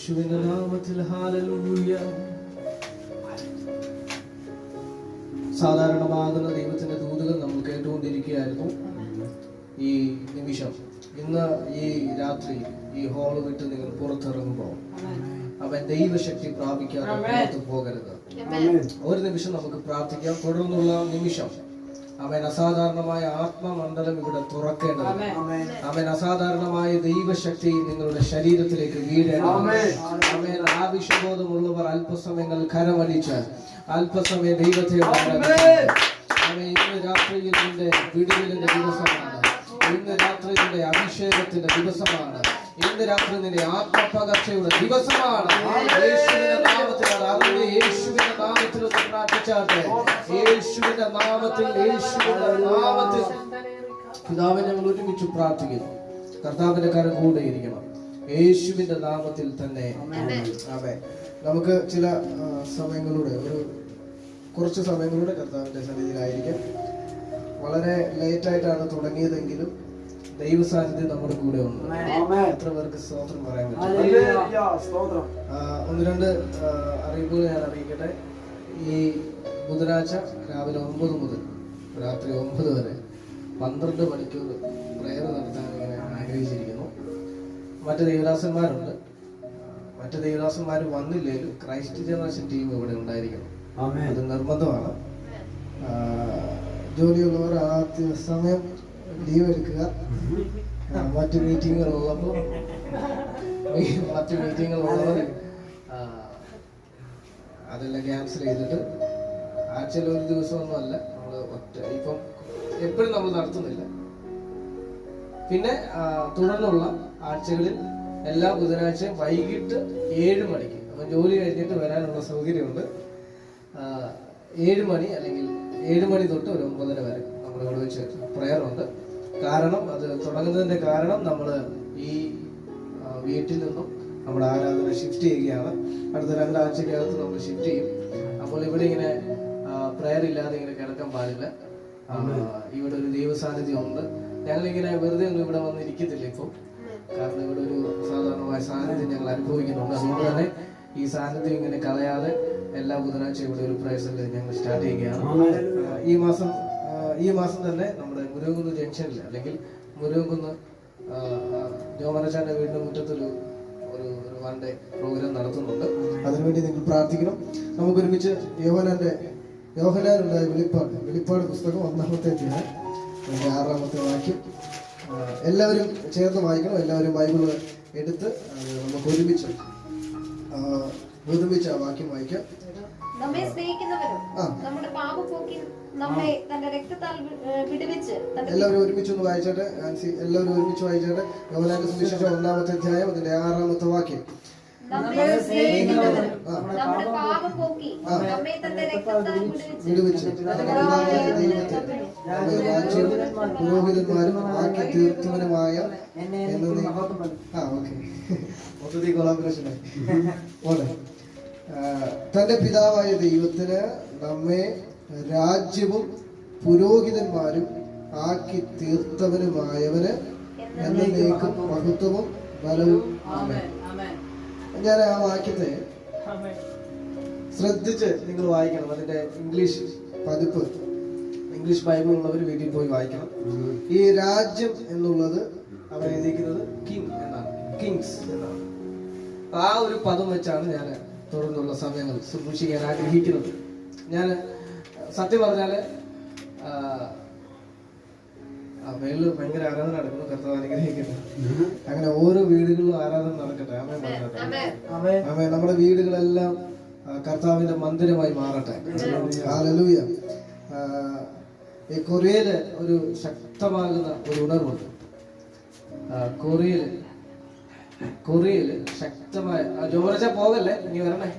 യേശുവിന്റെ നാമത്തിൽ ഹല്ലേലൂയ. സാധാരണമാകുന്ന ദൈവത്തിന്റെ ദൂതുകൾ നമ്മൾ കേട്ടുകൊണ്ടിരിക്കുകയായിരുന്നു. ഈ നിമിഷം ഇന്ന് ഈ രാത്രി ഈ ഹാള് വിട്ട് നിങ്ങൾ പുറത്തിറങ്ങുമ്പോൾ അവൻ ദൈവശക്തി പ്രാപിക്കാതെ പുറത്തു പോകരുത്. ഒരു നിമിഷം നമുക്ക് പ്രാർത്ഥിക്കാം. തുടർന്നുള്ള നിമിഷം അവൻ അസാധാരണമായ ആത്മമണ്ഡലം ഇവിടെ തുറക്കേണ്ടത്. അവൻ അസാധാരണമായ ദൈവശക്തി നിങ്ങളുടെ ശരീരത്തിലേക്ക് വീഴേണ്ടത്. അവൻ ആവശ്യബോധമുള്ളവർ അല്പസമയങ്ങൾ കരമടിച്ച് അല്പസമയം ദൈവത്തെ അവൻ ഇന്ന് രാത്രിയിൽ നിന്റെ വിടുതലിന്റെ ദിവസമാണ്. ഇന്ന് രാത്രി നിന്റെ അഭിഷേകത്തിന്റെ ദിവസമാണ്. ഇന്ന് രാത്രി നിന്റെ ആത്മപകർച്ചയുടെ ദിവസമാണ്. യേശുവിന്റെ നാമത്തിലാണ്. അതിന്റെ യേശുവിന്റെ നാമത്തിൽ ഒന്ന് പ്രാർത്ഥിച്ചാട്ടെ. യേശുവിന്റെ നാമത്തിൽ, യേശുവിന്റെ നാമത്തിൽ പിതാവിനെ ഞങ്ങൾ ഒരുമിച്ച് പ്രാർത്ഥിക്കുന്നു. കർത്താവിന്റെ കരം കൂടെ ഇരിക്കണം. യേശുവിന്റെ നാമത്തിൽ തന്നെ ആമേൻ. നമുക്ക് ചില സമയങ്ങളുടെ കുറച്ച് സമയങ്ങളുടെ കർത്താവിന്റെ സന്നിധിയിലായിരിക്കാം. വളരെ ലേറ്റായിട്ടാണ് തുടങ്ങിയതെങ്കിലും ദൈവസാന്നിധ്യം നമ്മുടെ കൂടെ ഉണ്ട്. എത്ര പേർക്ക് സ്തോത്രം പറയാൻ പറ്റും? ഒന്ന് രണ്ട് അറിയിപ്പുകൾ ഞാൻ അറിയിക്കട്ടെ. ഈ ബുധനാഴ്ച രാവിലെ 9 മുതൽ രാത്രി 9 വരെ 12 മണിക്കൂർ പ്രയർ നടത്താൻ ഇങ്ങനെ ആഗ്രഹിച്ചിരിക്കുന്നു. മറ്റ് ദൈവദാസന്മാരുണ്ട്. മറ്റ് ദൈവദാസന്മാർ വന്നില്ലെങ്കിലും ക്രൈസ്റ്റ് ജനറേഷൻ ടീം ഇവിടെ ഉണ്ടായിരിക്കണം. അത് നിർബന്ധമാണ്. ജോലിയുള്ളവർ ആ സമയം ലീവ് എടുക്കുക. മറ്റു മീറ്റിങ്ങുകൾ ഉള്ളവർ അതെല്ലാം ക്യാൻസൽ ചെയ്തിട്ട് ആഴ്ചയിൽ ഒരു ദിവസമൊന്നും അല്ല നമ്മൾ ഇപ്പം എപ്പോഴും നമ്മൾ നടത്തുന്നില്ല. പിന്നെ തുടർന്നുള്ള ആഴ്ചകളിൽ എല്ലാ ബുധനാഴ്ചയും വൈകിട്ട് 7 മണിക്ക് അപ്പം ജോലി കഴിഞ്ഞിട്ട് വരാനുള്ള സൗകര്യമുണ്ട്. 7 മണി അല്ലെങ്കിൽ 7 മണി തൊട്ട് ഒരു 9:30 വരെ നമ്മളിവിടെ വെച്ച് പ്രയറുണ്ട്. കാരണം അത് തുടങ്ങുന്നതിന്റെ കാരണം നമ്മൾ ഈ വീട്ടിൽ നിന്നും നമ്മുടെ ആരാധന ഷിഫ്റ്റ് ചെയ്യുകയാണ്. അടുത്ത 2 ആഴ്ചക്കകത്ത് നമ്മൾ ഷിഫ്റ്റ് ചെയ്യും. അപ്പോൾ ഇവിടെ ഇങ്ങനെ പ്രയർ ഇല്ലാതെ ഇങ്ങനെ കിടക്കാൻ പാടില്ല. ഇവിടെ ഒരു ദൈവസാന്നിധ്യം ഉണ്ട്. ഞങ്ങളിങ്ങനെ വെറുതെ ഒന്നും ഇവിടെ വന്നിരിക്കത്തില്ല ഇപ്പം. കാരണം ഇവിടെ ഒരു സാധാരണമായ സാന്നിധ്യം ഞങ്ങൾ അനുഭവിക്കുന്നുണ്ട്. അതുകൊണ്ട് തന്നെ ഈ സാന്നിധ്യം ഇങ്ങനെ കളയാതെ എല്ലാ ബുധനാഴ്ച ഇവിടെ ഒരു പ്രയർ സെന്റർ ഞങ്ങൾ സ്റ്റാർട്ട് ചെയ്യുകയാണ്. ഈ മാസം തന്നെ നമ്മുടെ മുരുകൻകുന്ന് ജംഗ്ഷനിൽ അല്ലെങ്കിൽ മുരുകൻകുന്ന് ജോമനച്ചാന്റെ വീടിന്റെ മുറ്റത്തൊരു ഒരു 1 ഡേ പ്രോഗ്രാം നടത്തുന്നുണ്ട്. അതിനുവേണ്ടി നിങ്ങൾ പ്രാർത്ഥിക്കണം. നമുക്കൊരുമിച്ച് യോഹന്നാനുണ്ടായ വെളിപ്പാട് പുസ്തകം 1-ാമത്തെ അധ്യായം 6-ാമത്തെ വാക്യം എല്ലാവരും ചേർന്ന് വായിക്കണം. എല്ലാവരും ബൈബിള് എടുത്ത് നമുക്ക് ഒരുമിച്ച് ആ വാക്യം വായിക്കാം. നമ്മെ സ്നേഹിക്കുന്നവരും നമ്മുടെ പാപം പോക്കി നമ്മെ തന്റെ രക്തത്താൽ വിടുവിച്ച് എല്ലാവരും ഒരുമിച്ചൊന്ന് വായിച്ചോട്ടെ. എല്ലാവരും ഒരുമിച്ച് വായിച്ചോട്ടെ. യോഹന്നാന്റെ സുവിശേഷം 1-ാമത്തെ അധ്യായം അതിന്റെ 6-ാമത്തെ വാക്യം. നമ്മെ സ്നേഹിക്കുന്നവരും നമ്മുടെ പാപം പോക്കി നമ്മെ തന്റെ രക്തത്താൽ വിടുവിച്ച് രാജ്യവും പുരോഹിതന്മാരും ആക്കി തീർത്തവനുമായ മൊത്തത്തിൽ കൊളാബറേഷനായി തന്റെ പിതാവായ ദൈവത്തിന് നമ്മെ രാജ്യവും പുരോഹിതന്മാരും ആക്കി തീർത്തവനുമായവന് എന്നേക്കും മഹത്വവും ബലവും. ഞാൻ ആ വാക്യത്തെ ശ്രദ്ധിച്ച് നിങ്ങൾ വായിക്കണം. അതിന്റെ ഇംഗ്ലീഷ് പതിപ്പ്, ഇംഗ്ലീഷ് ബൈബിൾ ഉള്ളവർ വീട്ടിൽ പോയി വായിക്കണം. ഈ രാജ്യം എന്നുള്ളത് അവർ എഴുതിയിരിക്കുന്നത് കിങ് എന്നാണ്, കിങ്സ് എന്നാണ്. ആ ഒരു പദം വെച്ചാണ് ഞാൻ തുടർന്നുള്ള സമയങ്ങൾ സൂക്ഷിക്കാൻ ആഗ്രഹിക്കുന്നത്. ഞാൻ സത്യം പറഞ്ഞാല് മേളിൽ ഭയങ്കര ആരാധന നടക്കുന്നു. കർത്താവ് അനുഗ്രഹിക്കട്ടെ. അങ്ങനെ ഓരോ വീടുകളിലും ആരാധന നടക്കട്ടെ. ആമേൻ. നമ്മുടെ വീടുകളെല്ലാം കർത്താവിന്റെ മന്ദിരമായി മാറട്ടെ. ഹല്ലേലൂയ. ഈ കൊറിയയില് ഒരു ശക്തമാകുന്ന ഒരു ഉണർവുണ്ട്. കൊറിയയില് ശക്തമായ ജോമനച്ച പോകല്ലേ, ഇനി വരണേ.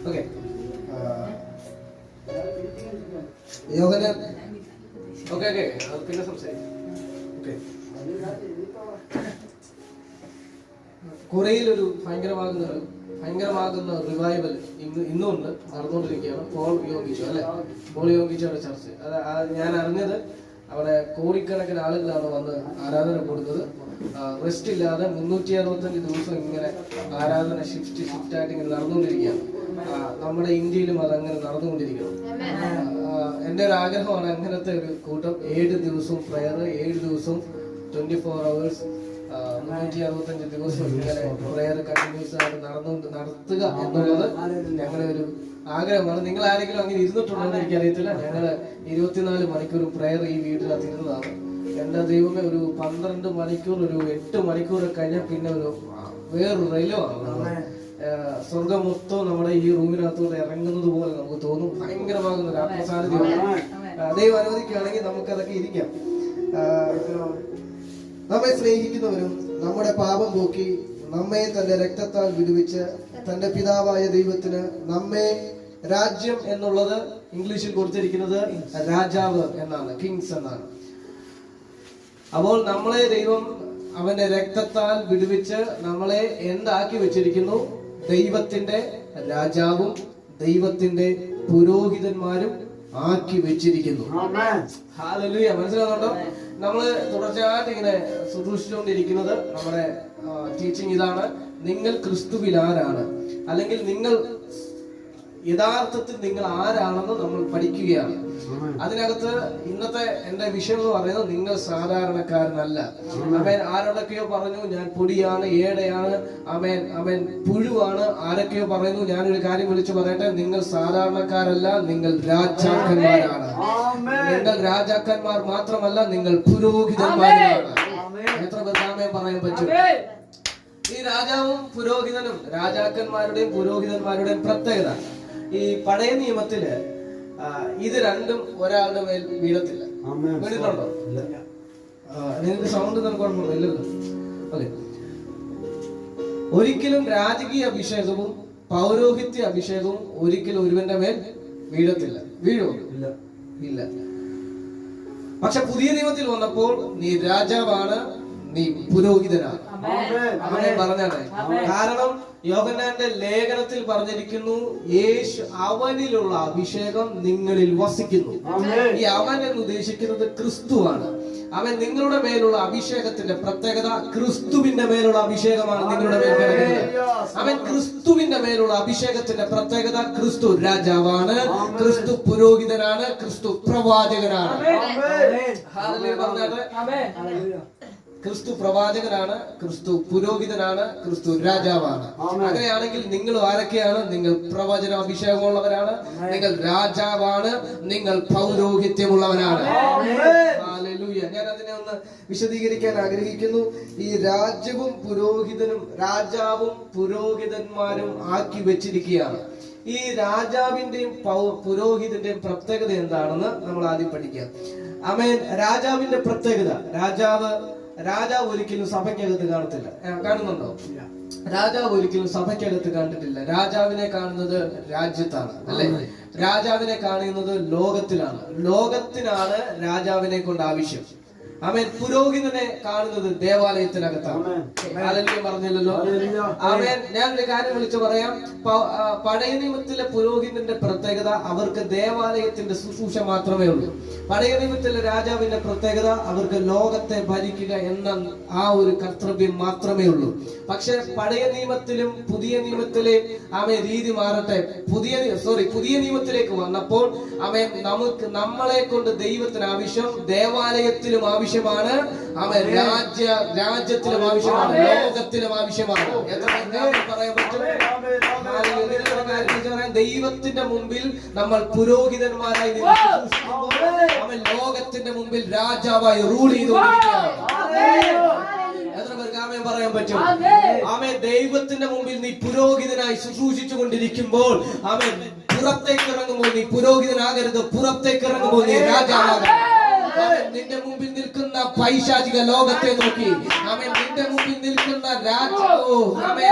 ഓക്കെ, യോഹന്നാൻ ഓക്കെ പിന്നെ സംസാരിക്കും. ഓക്കെ, കൊറിയയിൽ ഒരു ഭയങ്കരമാകുന്ന ഭയങ്കരമാകുന്ന റിവൈവൽ ഇന്നുണ്ട്, നടന്നുകൊണ്ടിരിക്കുകയാണ്. പോൾ യോഗിച്ചു അല്ലെ, പോൾ യോഗിച്ചയുടെ ചർച്ച. അത് ഞാൻ അറിഞ്ഞത് അവിടെ കോടിക്കണക്കിന് ആളുകളാണ് വന്ന് ആരാധന കൊടുത്തത്. റെസ്റ്റ് ഇല്ലാതെ 365 ദിവസം ഇങ്ങനെ ആരാധന ഷിഫ്റ്റായിട്ട് ഇങ്ങനെ നടന്നുകൊണ്ടിരിക്കുകയാണ്. നമ്മുടെ ഇന്ത്യയിലും അതങ്ങനെ നടന്നുകൊണ്ടിരിക്കണം. എൻ്റെ ഒരു ആഗ്രഹമാണ് അങ്ങനത്തെ ഒരു കൂട്ടം. 7 ദിവസവും പ്രയർ, 7 ദിവസവും 24 hours, 365 ദിവസം ഇങ്ങനെ പ്രയർ കണ്ടിന്യൂസ് ആയിട്ട് നടത്തുക എന്നുള്ളത് ഞങ്ങളുടെ ഒരു ആഗ്രഹമാണ്. നിങ്ങൾ ആരെങ്കിലും അങ്ങനെ ഇരുന്നിട്ടുണ്ടോ എന്ന് എനിക്കറിയത്തില്ല. ഞങ്ങള് 24 മണിക്കൂർ പ്രയർ ഈ വീട്ടിനകത്ത് ഇരുന്നതാണ്. എന്റെ ദൈവമേ, ഒരു 12 മണിക്കൂർ, ഒരു 8 മണിക്കൂർ കഴിഞ്ഞാൽ പിന്നെ ഒരു വേറൊരു റെയിലുമാണ്. സ്വർഗം മൊത്തം നമ്മുടെ ഈ റൂമിനകത്തോടെ ഇറങ്ങുന്നത് പോലെ നമുക്ക് തോന്നും. ഭയങ്കരമാകുന്ന ഒരു ആത്മസാന്നിധ്യമാണ്. ദൈവം അനുവദിക്കുകയാണെങ്കിൽ നമുക്കതൊക്കെ ഇരിക്കാം. നമ്മെ സ്നേഹിക്കുന്നവരും നമ്മുടെ പാപം പോക്കി നമ്മെ തന്റെ രക്തത്താൽ വിടുവിച്ച് തന്റെ പിതാവായ ദൈവത്തിന് നമ്മെ, രാജ്യം എന്നുള്ളത് ഇംഗ്ലീഷിൽ കൊടുത്തിരിക്കുന്നത് രാജാവ് എന്നാണ്, കിങ്സ് എന്നാണ്. അപ്പോൾ നമ്മളെ ദൈവം അവന്റെ രക്തത്താൽ വിടുവിച്ച് നമ്മളെ എന്താക്കി വെച്ചിരിക്കുന്നു? ദൈവത്തിന്റെ രാജാവും ദൈവത്തിന്റെ പുരോഹിതന്മാരും ആക്കി വെച്ചിരിക്കുന്നു. ഹല്ലേലൂയ. മനസ്സിലാവുന്നുണ്ടോ? നമ്മള് തുടർച്ചയായിട്ട് ഇങ്ങനെ ശുശ്രൂഷിച്ചുകൊണ്ടിരിക്കുന്നത് നമ്മുടെ ടീച്ചിങ് ഇതാണ്: നിങ്ങൾ ക്രിസ്തുവിൽ ആരാണ്, അല്ലെങ്കിൽ നിങ്ങൾ യഥാർത്ഥത്തിൽ നിങ്ങൾ ആരാണെന്ന് നമ്മൾ പഠിക്കുകയാണ്. അതിനകത്ത് ഇന്നത്തെ എന്റെ വിഷയം എന്ന് പറയുന്നത് നിങ്ങൾ സാധാരണക്കാരനല്ല. അവൻ ആരോടൊക്കെയോ പറഞ്ഞു ഞാൻ പൊടിയാണ്, ഏടയാണ്, അവൻ പുഴുവാണ്. ആരൊക്കെയോ പറയുന്നു. ഞാനൊരു കാര്യം വിളിച്ചു പറയട്ടെ: നിങ്ങൾ സാധാരണക്കാരല്ല, നിങ്ങൾ രാജാക്കന്മാരാണ്. നിങ്ങൾ രാജാക്കന്മാർ മാത്രമല്ല, നിങ്ങൾ പുരോഹിതന്മാരാണ്. എത്ര ബദാമയം പറയാൻ പറ്റും? ഈ രാജാവും പുരോഹിതനും, രാജാക്കന്മാരുടെയും പുരോഹിതന്മാരുടെയും പ്രത്യേകത, ഈ പഴയ നിയമത്തില് ഇത് രണ്ടും ഒരാളുടെ മേൽ വീഴത്തില്ല. വീണിട്ടുണ്ടോ? നിങ്ങൾക്ക് സൗണ്ട് കുഴപ്പമില്ല, ഇല്ലല്ലോ. ഓക്കെ. ഒരിക്കലും രാജകീയ അഭിഷേകവും പൗരോഹിത്യ അഭിഷേകവും ഒരിക്കലും ഒരുവന്റെ മേൽ വീഴത്തില്ല. വീഴുമോ? ഇല്ല. പക്ഷെ പുതിയ നിയമത്തിൽ വന്നപ്പോൾ നീ രാജാവാണ്, നീ പുരോഹിതനാണ്. അവനെ പറഞ്ഞാട്ടെ. കാരണം യോഹന്നാന്റെ ലേഖനത്തിൽ പറഞ്ഞിരിക്കുന്നു, യേശു അവനിലുള്ള അഭിഷേകം നിങ്ങളിൽ വസിക്കുന്നു. ഈ അവൻ എന്ന് ഉദ്ദേശിക്കുന്നത് ക്രിസ്തുവാണ്. അവൻ നിങ്ങളുടെ മേലുള്ള അഭിഷേകത്തിന്റെ പ്രത്യേകത ക്രിസ്തുവിന്റെ മേലുള്ള അഭിഷേകമാണ് നിങ്ങളുടെ മേൽ കിടക്കുന്നത്. അവൻ ക്രിസ്തുവിന്റെ മേലുള്ള അഭിഷേകത്തിന്റെ പ്രത്യേകത ക്രിസ്തു രാജാവാണ്, ക്രിസ്തു പുരോഹിതനാണ്, ക്രിസ്തു പ്രവാചകനാണ്. ക്രിസ്തു പ്രവാചകനാണ്, ക്രിസ്തു പുരോഹിതനാണ്, ക്രിസ്തു രാജാവാണ്. അങ്ങനെയാണെങ്കിൽ നിങ്ങൾ ആരൊക്കെയാണ്? നിങ്ങൾ പ്രവചന അഭിഷേകമുള്ളവരാണ്, നിങ്ങൾ രാജാവാണ്, നിങ്ങൾ പൗരോഹിത്യമുള്ളവരാണ്. ഹല്ലേലൂയ. ഞാൻ അതിനെ ഒന്ന് വിശദീകരിക്കാൻ ആഗ്രഹിക്കുന്നു. ഈ രാജ്യവും പുരോഹിതനും, രാജാവും പുരോഹിതന്മാരും ആക്കി വെച്ചിരിക്കുകയാണ്. ഈ രാജാവിന്റെയും പുരോഹിതന്റെയും പ്രത്യേകത എന്താണെന്ന് നമ്മൾ ആദ്യം പഠിക്കാം. ആമേൻ. രാജാവിന്റെ പ്രത്യേകത, രാജാവ് ഒരിക്കലും സഭയ്ക്കകത്ത് കാണത്തില്ല. കാണുന്നുണ്ടോ? രാജാവ് ഒരിക്കലും സഭയ്ക്കകത്ത് കണ്ടിട്ടില്ല. രാജാവിനെ കാണുന്നത് രാജ്യത്താണ്, അല്ലെ? രാജാവിനെ കാണുന്നത് ലോകത്തിലാണ്. ലോകത്തിനാണ് രാജാവിനെ കൊണ്ട് ആവശ്യം. ആമേൻ. പുരോഹിതനെ കാണുന്നത് ദേവാലയത്തിനകത്താണ്. ഹല്ലേലൂയ പറഞ്ഞില്ലല്ലോ. ആമേൻ. ഞാനൊരു കാര്യം വിളിച്ചു പറയാം. പഴയ നിയമത്തിലെ പുരോഹിതന്റെ പ്രത്യേകത അവർക്ക് ദേവാലയത്തിന്റെ ശുശ്രൂഷ മാത്രമേ ഉള്ളൂ. പഴയ നിയമത്തിലെ രാജാവിന്റെ പ്രത്യേകത അവർക്ക് ലോകത്തെ ഭരിക്കുക എന്ന ആ ഒരു കർത്തവ്യം മാത്രമേ ഉള്ളൂ. പക്ഷെ പഴയ നിയമത്തിലും പുതിയ നിയമത്തിലെയും രീതി മാറട്ടെ. പുതിയ നിയമത്തിലേക്ക് വന്നപ്പോൾ നമ്മളെ കൊണ്ട് ദൈവത്തിന് ആവശ്യം ദേവാലയത്തിലും ആവശ്യമാണ്, രാജ്യത്തിലും ആവശ്യമാണ്, ലോകത്തിലും ആവശ്യമാണ്. പറയാൻ പറ്റും? ദൈവത്തിന്റെ മുമ്പിൽ നമ്മൾ പുരോഹിതന്മാരായി ലോകത്തിന്റെ മുമ്പിൽ രാജാവായി റൂൾ ചെയ്തുകൊണ്ടിരിക്കുകയാണ്. എത്ര പേർക്ക് ആമേൻ പറയാൻ പറ്റും? ആമേൻ. ദൈവത്തിന്റെ മുമ്പിൽ നീ പുരോഹിതനായി ശുശ്രൂഷിച്ചു കൊണ്ടിരിക്കുമ്പോൾ, ആമേൻ, പുറത്തേക്ക് ഇറങ്ങുമ്പോൾ നീ പുരോഹിതനാകരുത്. പുറത്തേക്ക് ഇറങ്ങുമ്പോൾ നീ രാജാവാകരുത്. നിന്റെ മുമ്പിൽ നിൽക്കുന്ന പൈശാചിക ലോകത്തെ നോക്കി, ആമേൻ, നിന്റെ മുമ്പിൽ നിൽക്കുന്ന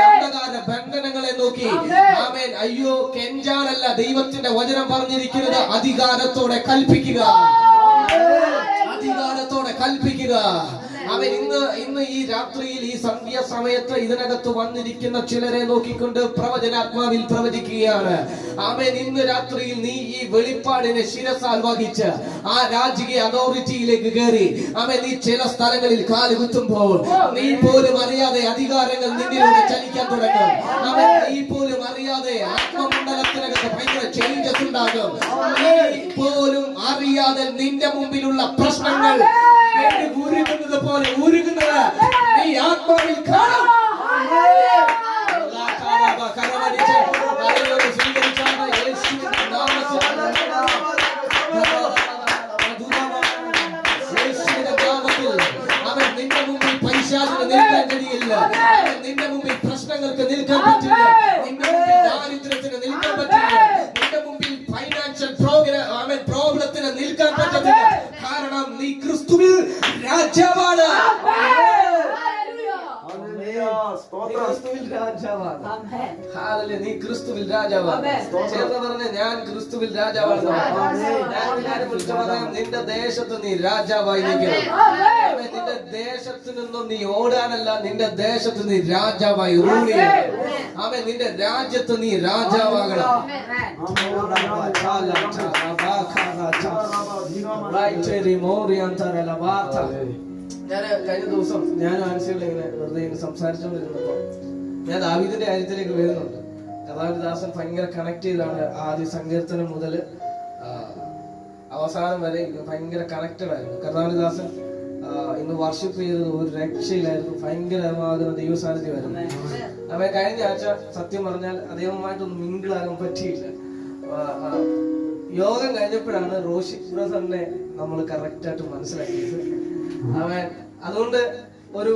അന്ധകാര ബന്ധനങ്ങളെ നോക്കി, ആമേൻ, അയ്യോ കെഞ്ചാനല്ല ദൈവത്തിന്റെ വചനം പറഞ്ഞിരിക്കുന്നത്, അധികാരത്തോടെ കൽപ്പിക്കുക, അധികാരത്തോടെ കൽപ്പിക്കുക. അവൻ ഇന്ന് ഈ രാത്രിയിൽ ഈ സന്ധ്യ സമയത്ത് ഇതിനകത്ത് വന്നിരിക്കുന്ന ചിലരെ നോക്കിക്കൊണ്ട് പ്രവചനാത്മാവിൽ പ്രവചിക്കുകയാണ്. ആമേൻ. ഇന്ന് രാത്രിയിൽ നീ ഈ വെളിപ്പാടിനെ ശിരസാൽ വഹിച്ച് ആ രാജകീയ അതോറിറ്റിയിലേക്ക് കയറി ആമേൻ. നീ ചില സ്ഥലങ്ങളിൽ കാലുകുത്തുമ്പോൾ നീ പോലും അറിയാതെ അധികാരങ്ങൾ നിന്നിലൂടെ ചലിക്കാൻ തുടങ്ങും. ആമേൻ. നീ പോലും അറിയാതെ ആത്മമണ്ഡലത്തിനകത്ത് ഭയങ്കര ചേഞ്ചസ് ഉണ്ടാകും. നീ പോലും അറിയാതെ നിന്റെ മുമ്പിലുള്ള പ്രശ്നങ്ങൾ ഉരുകുന്നത് പോലെ ഉരുകുന്നത് നീ ആത്മാവിൽ കാണും. കരമടിച്ച് സ്വീകരിച്ചാണ് യേശുവിന്റെ നാമത്തിൽ അവൻ നിന്റെ മുമ്പിൽ പൈശാചിന് നിൽക്കാൻ കഴിയില്ല. നിന്റെ മുമ്പിൽ പ്രശ്നങ്ങൾക്ക് നിൽക്കാൻ പറ്റില്ല. നിന്റെ മുമ്പിൽ ദാരിദ്ര്യത്തിന് നിൽക്കാൻ പറ്റില്ല. നിന്റെ മുമ്പിൽ ഫൈനാൻഷ്യൽ പ്രോബ്ലത്തിന് നിൽക്കാൻ പറ്റത്തില്ല. കാരണം നീ ക്രിസ്തുവിൽ രാജാവാണ്. നീ ക്രിസ്തുവിൽ രാജാവാണ്. ചേർന്ന് പറഞ്ഞ ഞാൻ ക്രിസ്തുവിൽ രാജാവാണ്. ഞാൻ വിളിച്ചു പറയാം, നിന്റെ ദേശത്ത് നീ രാജാവായി നിൽക്കണം. നിന്റെ ദേശത്ത് നിന്നും നീ ഓടാനല്ല, നിന്റെ ദേശത്ത് നീ രാജാവായി റൂൾ ചെയ്യണം. ആമേൻ. നിന്റെ രാജ്യത്ത് നീ രാജാവാകണം. ഞാൻ കഴിഞ്ഞ ദിവസം ഞാനും ആൻസിയോട് ഇങ്ങനെ വെറുതെ സംസാരിച്ചുകൊണ്ടിരുന്നപ്പോ ഞാൻ ദാവീദിന്റെ കാര്യത്തിലേക്ക് വരുന്നുണ്ട്. കർത്താവിദാസൻ ഭയങ്കര കണക്ട് ചെയ്താണ് ആദ്യ സങ്കീർത്തനം മുതൽ അവസാനം വരെ ഭയങ്കര കണക്റ്റഡ് ആയിരുന്നു. കർത്താവിദാസൻ ഇന്ന് വർഷിപ്പ് ചെയ്തത് ഒരു രക്ഷയിലായിരുന്നു. ഭയങ്കരമാകുന്ന ദൈവസാന്നിധ്യമായിരുന്നു. അവൻ കഴിഞ്ഞ ആഴ്ച സത്യം പറഞ്ഞാൽ അദ്ദേഹവുമായിട്ടൊന്നും മിങ്കിളാകാൻ പറ്റിയില്ല. യോഗം കഴിഞ്ഞപ്പോഴാണ് റോഷിക് ബ്രദറിനെ നമ്മൾ കറക്റ്റായിട്ട് മനസ്സിലാക്കിയത്. അവൻ അതുകൊണ്ട് ഒരു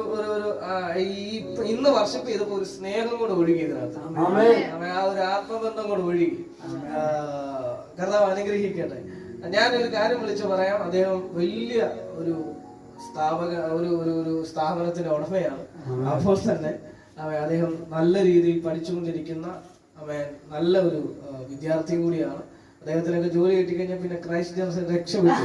ഇന്ന് വർഷിപ്പ് ചെയ്തപ്പോ ഒരു സ്നേഹം കൂടെ ഒഴുകി ഇതിനകത്ത്. അവൻ ആ ഒരു ആത്മബന്ധം കൂടെ ഒഴുകി. കർത്താവ് അനുഗ്രഹിക്കട്ടെ. ഞാനൊരു കാര്യം വിളിച്ചു പറയാം. അദ്ദേഹം വലിയ ഒരു ഒരു സ്ഥാപനത്തിന്റെ ഉടമയാണ്. അപ്പോൾ തന്നെ അദ്ദേഹം നല്ല രീതിയിൽ പഠിച്ചുകൊണ്ടിരിക്കുന്ന നല്ല ഒരു വിദ്യാർത്ഥിയും കൂടിയാണ്. അദ്ദേഹത്തിനൊക്കെ ജോലി കിട്ടിക്കഴിഞ്ഞാൽ പിന്നെ ക്രൈസ്റ്റ് ജനറേഷൻ രക്ഷപ്പെട്ടു.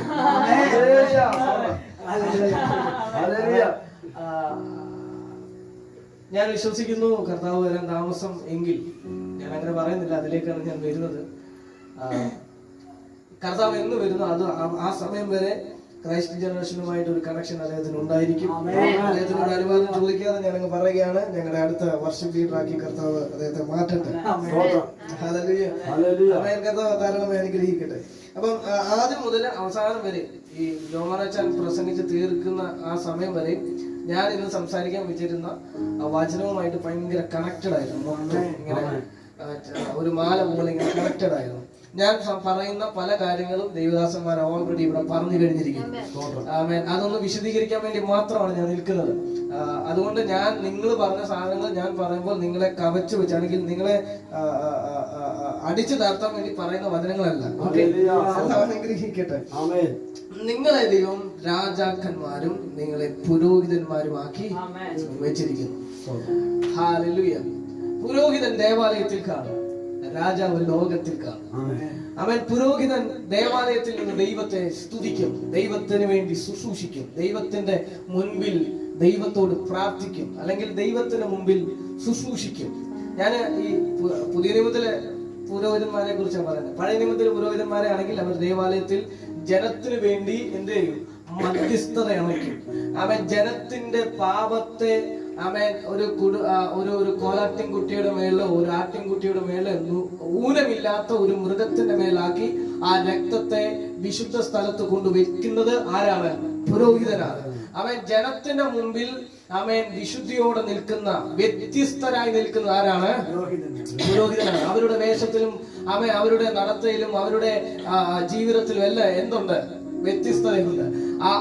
ഞാൻ വിശ്വസിക്കുന്നു കർത്താവ് വരാൻ താമസം എങ്കിൽ, ഞാൻ അങ്ങനെ പറയുന്നില്ല, അതിലേക്കാണ് ഞാൻ വരുന്നത്. കർത്താവ് എന്ന് വരുന്നു അത് ആ സമയം വരെ ക്രൈസ്റ്റ് ജനറേഷനുമായിട്ട് ഒരു കണക്ഷൻ അദ്ദേഹത്തിന് ഉണ്ടായിരിക്കും. അദ്ദേഹത്തിനോട് അനുവാദം ചോദിക്കാതെ ഞാനങ്ങ് പറയുകയാണ്, ഞങ്ങളുടെ അടുത്ത വർഷം ലീഡറാക്കി കർത്താവ് അദ്ദേഹത്തെ മാറ്റട്ടെ. കർത്താവ് ധാരാളമായി അനുഗ്രഹിക്കട്ടെ. അപ്പം ആദ്യം മുതൽ അവസാനം വരെ ഈ ജോമനച്ചാൻ പ്രസംഗിച്ച് തീർക്കുന്ന ആ സമയം വരെ ഞാൻ ഇന്ന് സംസാരിക്കാൻ വെച്ചിരുന്ന വചനവുമായിട്ട് ഭയങ്കര കണക്റ്റഡ് ആയിരുന്നു. ഇങ്ങനെ ഒരു മാല പോലെ ഇങ്ങനെ കണക്റ്റഡ് ആയിരുന്നു. ഞാൻ പറയുന്ന പല കാര്യങ്ങളും ദൈവദാസന്മാർ ഓൾറെഡി ഇവിടെ പറഞ്ഞു കഴിഞ്ഞിരിക്കുന്നു. അതൊന്ന് വിശദീകരിക്കാൻ വേണ്ടി മാത്രമാണ് ഞാൻ നിൽക്കുന്നത്. അതുകൊണ്ട് ഞാൻ നിങ്ങൾ പറഞ്ഞ സാധനങ്ങൾ ഞാൻ പറയുമ്പോൾ നിങ്ങളെ കവച്ചു വെച്ചാണെങ്കിൽ നിങ്ങളെ അടിച്ചു താഴ്ത്താൻ വേണ്ടി പറയുന്ന വചനങ്ങളല്ല. അനുഗ്രഹിക്കട്ടെ. നിങ്ങളെ ദൈവം രാജാക്കന്മാരും നിങ്ങളെ പുരോഹിതന്മാരുമാക്കി വെച്ചിരിക്കുന്നു. ഹല്ലേലൂയ. പുരോഹിതൻ ദേവാലയത്തിൽ കാണും, രാജാവ് ലോകത്തിൽ കാണും. അവൻ പുരോഹിതൻ ദേവാലയത്തിൽ നിന്ന് ദൈവത്തെ സ്തുതിക്കും, ദൈവത്തിന് വേണ്ടി ശുശ്രൂഷിക്കും, ദൈവത്തിന്റെ മുൻപിൽ ദൈവത്തോട് പ്രാർത്ഥിക്കും, അല്ലെങ്കിൽ ദൈവത്തിന് മുമ്പിൽ ശുശ്രൂഷിക്കും. ഞാൻ ഈ പുതിയ നിയമത്തിലെ പുരോഹിതന്മാരെ കുറിച്ചാണ് പറയുന്നത്. പഴയ നിയമത്തിലെ പുരോഹിതന്മാരെ ആണെങ്കിൽ അവർ ദേവാലയത്തിൽ ജനത്തിന് വേണ്ടി എന്ത് ചെയ്യും? മധ്യസ്ഥത അണയ്ക്കും. അവൻ ജനത്തിന്റെ പാപത്തെ ഒരു കോലാട്ടിൻകുട്ടിയുടെ മേലോ ഒരു ആട്ടിൻകുട്ടിയുടെ മേലോ ഊനമില്ലാത്ത ഒരു മൃഗത്തിന്റെ മേലാക്കി ആ രക്തത്തെ വിശുദ്ധ സ്ഥലത്ത് കൊണ്ടുവയ്ക്കുന്നത് ആരാണ്? പുരോഹിതനാണ്. അവൻ ജനത്തിന്റെ മുമ്പിൽ വിശുദ്ധിയോടെ നിൽക്കുന്ന, വ്യത്യസ്തരായി നിൽക്കുന്ന ആരാണ്? പുരോഹിതനാണ്. അവരുടെ വേഷത്തിലും അവരുടെ നടത്തയിലും അവരുടെ ജീവിതത്തിലും എല്ലാം എന്തുണ്ട്? വ്യത്യസ്തതയുണ്ട്.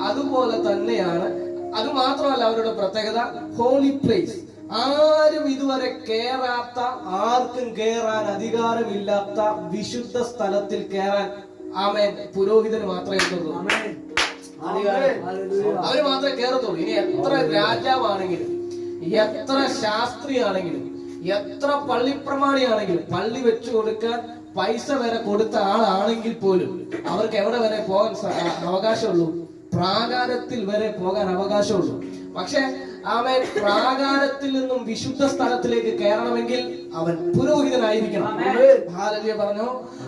അതുപോലെ തന്നെയാണ്. അത് മാത്രമല്ല, അവരുടെ പ്രത്യേകത ഹോളി പ്ലേസ്. ആരും ഇതുവരെ കേറാത്ത, ആർക്കും കേറാൻ അധികാരമില്ലാത്ത വിശുദ്ധ സ്ഥലത്തിൽ കേറാൻ പുരോഹിതന് മാത്രമേ എത്തുള്ളൂ. അവര് മാത്രമേ കേറത്തുള്ളൂ. ഇനി എത്ര രാജാവാണെങ്കിലും, എത്ര ശാസ്ത്രിയാണെങ്കിലും, എത്ര പള്ളിപ്രമാണിയാണെങ്കിലും, പള്ളി വെച്ചു കൊടുക്കാൻ പൈസ വരെ കൊടുത്ത ആളാണെങ്കിൽ പോലും അവർക്ക് എവിടെ വരെ പോകാൻ അവകാശമുള്ളൂ? പ്രാകാരത്തിൽ വരെ പോകാൻ അവകാശമുള്ളൂ. പക്ഷെ അവൻ പ്രാകാരത്തിൽ നിന്നും വിശുദ്ധ സ്ഥലത്തിലേക്ക് കയറണമെങ്കിൽ അവൻ പുരോഹിതനായിരിക്കണം. ഹല്ലേലൂയ പറഞ്ഞോ,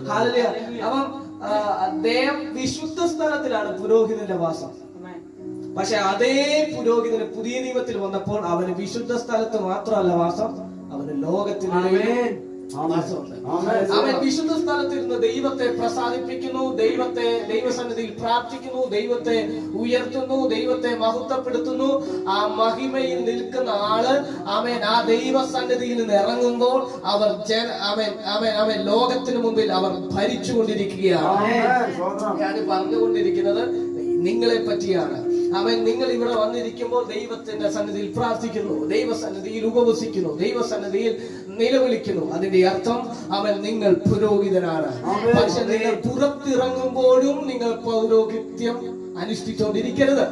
ഹല്ലേലൂയ. അപ്പം വിശുദ്ധ സ്ഥലത്തിലാണ് പുരോഹിതന്റെ വാസം. പക്ഷെ അതേ പുരോഹിതന് പുതിയ നിയമത്തിൽ വന്നപ്പോൾ അവന് വിശുദ്ധ സ്ഥലത്ത് മാത്രമല്ല വാസം, അവന് ലോകത്തിനിടയിൽ വാസമുണ്ട്. അവൻ വിശുദ്ധ സ്ഥലത്തിരുന്ന് ദൈവത്തെ പ്രസാദിപ്പിക്കുന്നു, ദൈവസന്നിധിയിൽ പ്രാർത്ഥിക്കുന്നു, ദൈവത്തെ ഉയർത്തുന്നു, ദൈവത്തെ മഹത്വപ്പെടുത്തുന്നു. ആ മഹിമയിൽ നിൽക്കുന്ന ആള് ആ ദൈവസന്നിധിയിൽ നിന്ന് ഇറങ്ങുമ്പോൾ അവൻ ലോകത്തിന് മുമ്പിൽ അവർ ഭരിച്ചുകൊണ്ടിരിക്കുകയാണ്. ഞാൻ പറഞ്ഞുകൊണ്ടിരിക്കുന്നത് നിങ്ങളെ പറ്റിയാണ്. നിങ്ങൾ ഇവിടെ വന്നിരിക്കുമ്പോൾ ദൈവത്തിന്റെ സന്നിധിയിൽ പ്രാർത്ഥിക്കുന്നു, ദൈവസന്നിധിയിൽ ഉപവസിക്കുന്നു, ദൈവസന്നിധിയിൽ നിലവിളിക്കുന്നു. അതിന്റെ അർത്ഥം നിങ്ങൾ പുരോഹിതനാണ്. പക്ഷെ നിങ്ങൾ പുറത്തിറങ്ങുമ്പോഴും നിങ്ങൾ പൗരോഹിത്യം അനുഷ്ഠിച്ചുകൊണ്ടിരിക്കരുത്.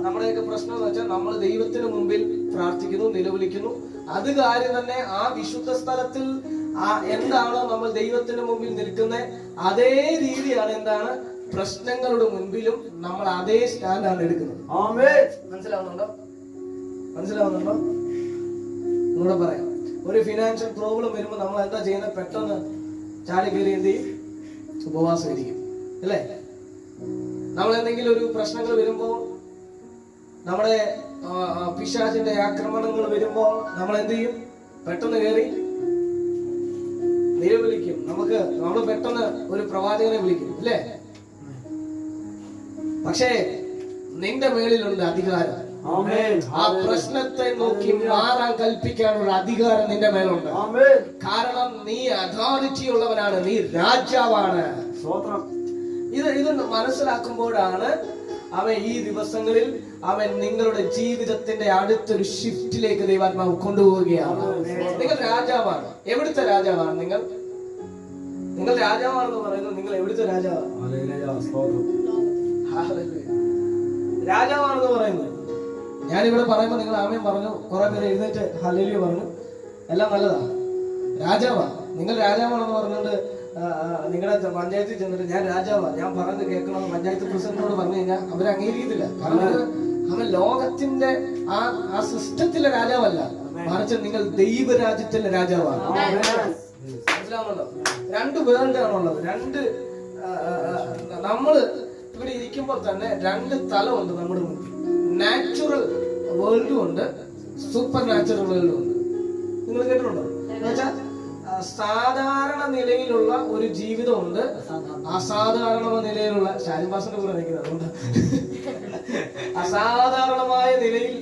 നമ്മുടെയൊക്കെ പ്രശ്നം എന്ന് വെച്ചാൽ നമ്മൾ ദൈവത്തിന് മുമ്പിൽ പ്രാർത്ഥിക്കുന്നു, നിലവിളിക്കുന്നു. അത് കാര്യം തന്നെ ആ വിശുദ്ധ സ്ഥലത്തിൽ എന്താണോ നമ്മൾ ദൈവത്തിന് മുമ്പിൽ നിൽക്കുന്നത്, അതേ രീതിയാണ് എന്താണ് പ്രശ്നങ്ങളുടെ മുൻപിലും നമ്മൾ അതേ സ്റ്റാൻഡാണ് എടുക്കുന്നത്. മനസ്സിലാവുന്നുണ്ടോ? നിങ്ങളോട് പറയാം, ഒരു ഫിനാൻഷ്യൽ പ്രോബ്ലം വരുമ്പോൾ നമ്മൾ എന്താ ചെയ്യുന്നത്? പെട്ടെന്ന് ചാടി കയറി എന്ത് ചെയ്യും? ഉപവാസം ഇരിക്കും, അല്ലേ? നമ്മൾ എന്തെങ്കിലും ഒരു പ്രശ്നങ്ങൾ വരുമ്പോൾ, നമ്മുടെ പിശാചിന്റെ ആക്രമണങ്ങൾ വരുമ്പോൾ നമ്മൾ എന്ത് ചെയ്യും? പെട്ടെന്ന് കയറി നിലവിളിക്കും. നമ്മൾ പെട്ടെന്ന് ഒരു പ്രവാചകനെ വിളിക്കും, അല്ലേ? പക്ഷേ നിന്റെ മേളിലുണ്ട് അധികാരം. ആ പ്രശ്നത്തെ നോക്കി മാറാൻ കൽപ്പിക്കാനുള്ള അധികാരം നിന്റെ മേലുണ്ട്. കാരണം നീ അതോറിറ്റി ഉള്ളവനാണ്, നീ രാജാവാണ്. ഇത് മനസ്സിലാക്കുമ്പോഴാണ് ഈ ദിവസങ്ങളിൽ നിങ്ങളുടെ ജീവിതത്തിന്റെ അടുത്തൊരു ഷിഫ്റ്റിലേക്ക് ദൈവാത്മാവ് കൊണ്ടുപോവുകയാണ്. നിങ്ങൾ രാജാവാണ്. എവിടുത്തെ രാജാവാണ് നിങ്ങൾ? രാജാവാണെന്ന് പറയുന്നത് നിങ്ങൾ എവിടുത്തെ രാജാവാണ്? രാജാവാണെന്ന് പറയുന്നത്. ഞാനിവിടെ പറയുമ്പോൾ നിങ്ങൾ ആമേൻ പറഞ്ഞു, കുറെ പേര് എഴുന്നേറ്റ് ഹല്ലേലൂയ പറഞ്ഞു, എല്ലാം നല്ലതാ. രാജാവാ, നിങ്ങൾ രാജാവാണെന്ന് പറഞ്ഞുകൊണ്ട് നിങ്ങളുടെ പഞ്ചായത്തിൽ ചെന്നിട്ട് ഞാൻ രാജാവാ, ഞാൻ പറഞ്ഞത് കേൾക്കണമെന്ന് പഞ്ചായത്ത് പ്രസിഡന്റിനോട് പറഞ്ഞു കഴിഞ്ഞാൽ അവർ അംഗീകരിക്കത്തില്ല. കാരണം അവൻ ലോകത്തിന്റെ ആ സിസ്റ്റത്തിലെ രാജാവല്ല, മറിച്ച് നിങ്ങൾ ദൈവരാജ്യത്തിലെ രാജാവാണ്. മനസ്സിലാവുന്നുണ്ടോ? രണ്ട് വേൾഡാണുള്ളത്. നമ്മള് ഇവിടെ ഇരിക്കുമ്പോൾ തന്നെ രണ്ട് തലമുണ്ട് നമ്മുടെ മുന്നിൽ. നാച്ചുറൽ വേൾഡും ഉണ്ട്, സൂപ്പർ നാച്ചുറൽ വേൾഡും ഉണ്ട്. നിങ്ങൾ കേട്ടിട്ടുണ്ടോ? എന്നുവെച്ചാൽ സാധാരണ നിലയിലുള്ള ഒരു ജീവിതമുണ്ട്, അസാധാരണ നിലയിലുള്ള ഷാജിബാസിന്റെ കൂടെ നിൽക്കുന്നത്. അതുകൊണ്ട് അസാധാരണമായ നിലയിൽ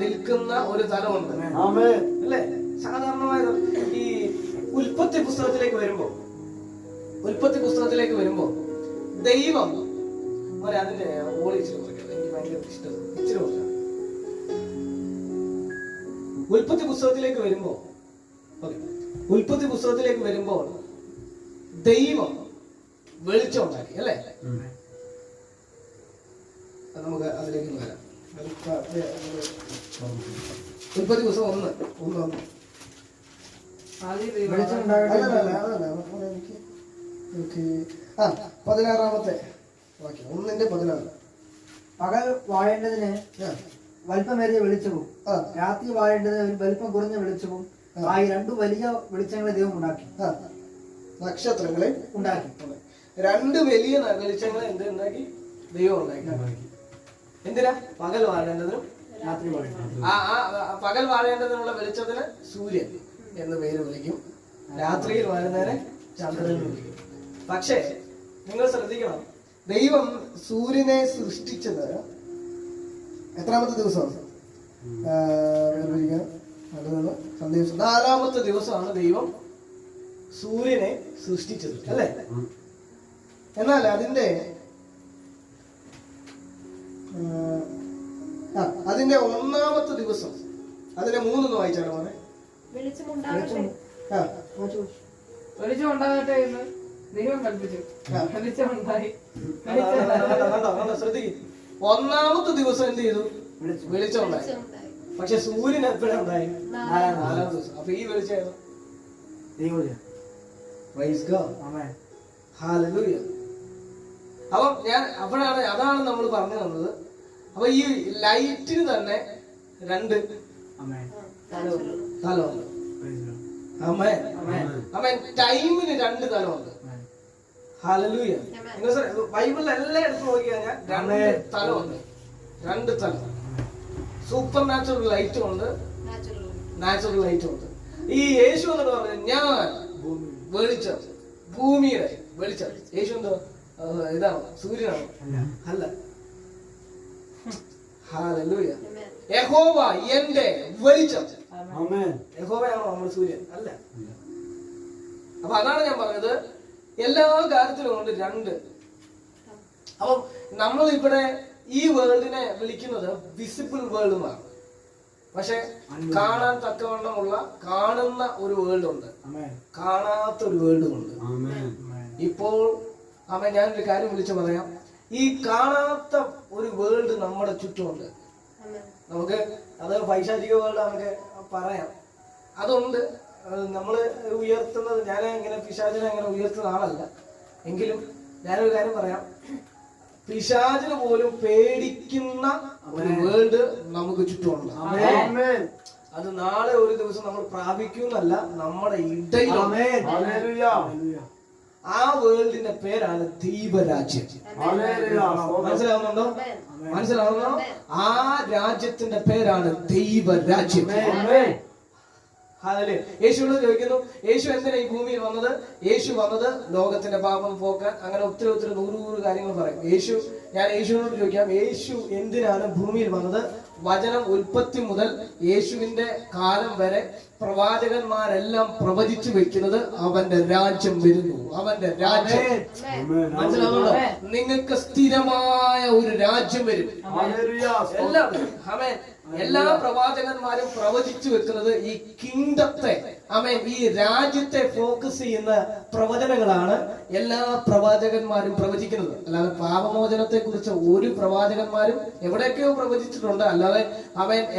നിൽക്കുന്ന ഒരു തലമുണ്ട്, അല്ലേ? സാധാരണമായ ഈ ഉൽപ്പത്തി പുസ്തകത്തിലേക്ക് വരുമ്പോ ദൈവം അതിന്റെ ഓളിച്ചിട്ട് എനിക്ക് ഭയങ്കര ഇഷ്ടം. ഇച്ചിരി കൊടുക്കാം. ഉൽപ്പത്തി പുസ്തകത്തിലേക്ക് വരുമ്പോൾ ദൈവം വെളിച്ചം ഉണ്ടാക്കി, അല്ലേ? നമുക്ക് അതിലേക്ക് വരാം. ഉൽപ്പത്തി പുസ്തകം 1:1. എനിക്ക് 16-ാമത്തെ വാക്യം, 1:16. പകൽ വാഴേണ്ടതിന് വലിപ്പമേറിയ വെളിച്ചവും രാത്രി വാഴേണ്ടതിന് വലിപ്പം കുറഞ്ഞ വെളിച്ചവും ആയി രണ്ടു വലിയ വെളിച്ചങ്ങളെ ദൈവം ഉണ്ടാക്കി. നക്ഷത്രങ്ങളെ ഉണ്ടാക്കി. രണ്ട് വലിയ വെളിച്ചങ്ങളെ ഉണ്ടാക്കി ദൈവം ഉണ്ടാക്കി. എന്തിനാ? പകൽ വാഴേണ്ടതിനും രാത്രി വാഴേണ്ടതിനും. പകൽ വാഴേണ്ടതിനുള്ള വെളിച്ചത്തിന് സൂര്യൻ എന്ന് പേര് വിളിക്കും, രാത്രിയിൽ വാഴുന്നതിനെ ചന്ദ്രൻ എന്ന് വിളിക്കും. പക്ഷേ നിങ്ങൾ ശ്രദ്ധിക്കണം, ദൈവം സൂര്യനെ സൃഷ്ടിച്ചത് എത്രാമത്തെ ദിവസമാണ്? 4-ാമത്തെ ദിവസമാണ് ദൈവം സൂര്യനെ സൃഷ്ടിച്ചത്, അല്ലേ? എന്നാൽ അതിന്റെ 1-ാമത്തെ ദിവസം, അതിന്റെ 3 വായിച്ചാലോ മോനെ? വെളിച്ചം ഉണ്ടാകട്ടെ എന്ന് ദൈവം കൽപ്പിച്ചു. വെളിച്ചമുണ്ടായി. ശ്രദ്ധിക്കും, 1-ാമത്തെ ദിവസം എന്ത് ചെയ്തു? വെളിച്ചം ഉണ്ടായി. പക്ഷെ സൂര്യൻ എപ്പോഴുണ്ടായി? 4-ാം ദിവസം. അപ്പൊ ഈ വെളിച്ചം ഏതോ? ഹല്ലേലൂയ. അപ്പം അതാണ് നമ്മൾ പറഞ്ഞു തന്നത്. അപ്പൊ ഈ ലൈറ്റിന് തന്നെ രണ്ട് തലമുണ്ട്. അമ്മ ടൈമിന് രണ്ട് തലമുണ്ട്. ഹല്ലേലൂയ. ബൈബിളിൽ എല്ലാം എടുത്ത് നോക്കി കഴിഞ്ഞാൽ രണ്ട് തലമുണ്ട്. രണ്ട് തലം. സൂപ്പർ നാച്ചുറൽ ലൈറ്റും ഉണ്ട്, നാച്ചുറൽ ലൈറ്റും ഉണ്ട്. ഈ യേശു എന്നിട്ട് പറഞ്ഞത് ഞാൻ വെളിച്ചം, ഭൂമിയുടെ വെളിച്ചം. യേശു എന്തോ ഇതാണോ, സൂര്യനാണോ? അല്ല. ഹല്ലേലൂയ. യഹോവ എന്റെ വെളിച്ചം. യഹോവയാണോ നമ്മൾ സൂര്യൻ? അല്ല. അപ്പൊ അതാണ് ഞാൻ പറഞ്ഞത്, എല്ലാ കാര്യത്തിലും ഉണ്ട് രണ്ട്. അപ്പം നമ്മൾ ഇവിടെ ഈ വേൾഡിനെ വിളിക്കുന്നത് വിസിബിൾ വേൾഡ് എന്നാണ്. പക്ഷെ കാണാൻ തക്കവണ്ണമുള്ള കാണുന്ന ഒരു വേൾഡ് ഉണ്ട്, കാണാത്ത ഒരു വേൾഡും ഉണ്ട്. ഇപ്പോൾ ഞാനൊരു കാര്യം വിളിച്ചു പറയാം. ഈ കാണാത്ത ഒരു വേൾഡ് നമ്മുടെ ചുറ്റുമുണ്ട്. നമുക്ക് അത് പൈശാചിക വേൾഡ് നമുക്ക് പറയാം, അതുണ്ട്. നമ്മൾ ഉയർത്തുന്നത്, ഞാൻ ഇങ്ങനെ പിശാചിനെ അങ്ങനെ ഉയർത്തുന്ന ആളല്ല. എങ്കിലും ഞാനൊരു കാര്യം പറയാം, പിശാചിന് പോലും പേടിക്കുന്ന ഒരു വേൾഡ് നമുക്ക് ചുറ്റുമുണ്ട്. അത് നാളെ ഒരു ദിവസം നമ്മൾ പ്രാപിക്കുന്നല്ല, നമ്മുടെ ഇടയിൽ. ആ വേൾഡിന്റെ പേരാണ് ദൈവരാജ്യം. മനസ്സിലാവുന്നുണ്ടോ? മനസ്സിലാവുന്നോ? ആ രാജ്യത്തിന്റെ പേരാണ് ദൈവരാജ്യം. യേശുവിനോട് ചോദിക്കുന്നു, യേശു എന്തിനാ ഈ ഭൂമിയിൽ വന്നത്? യേശു വന്നത് ലോകത്തിന്റെ പാപം പോക്കാൻ. അങ്ങനെ ഒത്തിരി 100 കാര്യങ്ങൾ പറയും. ഞാൻ യേശുവിനോട് ചോദിക്കാം, യേശു എന്തിനാണ് ഭൂമിയിൽ വന്നത്? വചനം ഉൽപ്പത്തി മുതൽ യേശുവിന്റെ കാലം വരെ പ്രവാചകന്മാരെല്ലാം പ്രവചിച്ചു വെക്കുന്നത് അവന്റെ രാജ്യം വരുന്നു, അവന്റെ രാജ്യം. മനസ്സിലാവുന്നുണ്ടോ? നിങ്ങൾക്ക് സ്ഥിരമായ ഒരു രാജ്യം വരും. എല്ലാ പ്രവാചകന്മാരും പ്രവചിച്ചു വെക്കുന്നത് ഈ കിങ്ഡത്തെ, ഈ രാജ്യത്തെ ഫോക്കസ് ചെയ്യുന്ന പ്രവചനങ്ങളാണ് എല്ലാ പ്രവാചകന്മാരും പ്രവചിക്കുന്നത്. അല്ലാതെ പാപമോചനത്തെ കുറിച്ച് ഒരു പ്രവാചകന്മാരും എവിടെയൊക്കെയോ പ്രവചിച്ചിട്ടുണ്ട്. അല്ലാതെ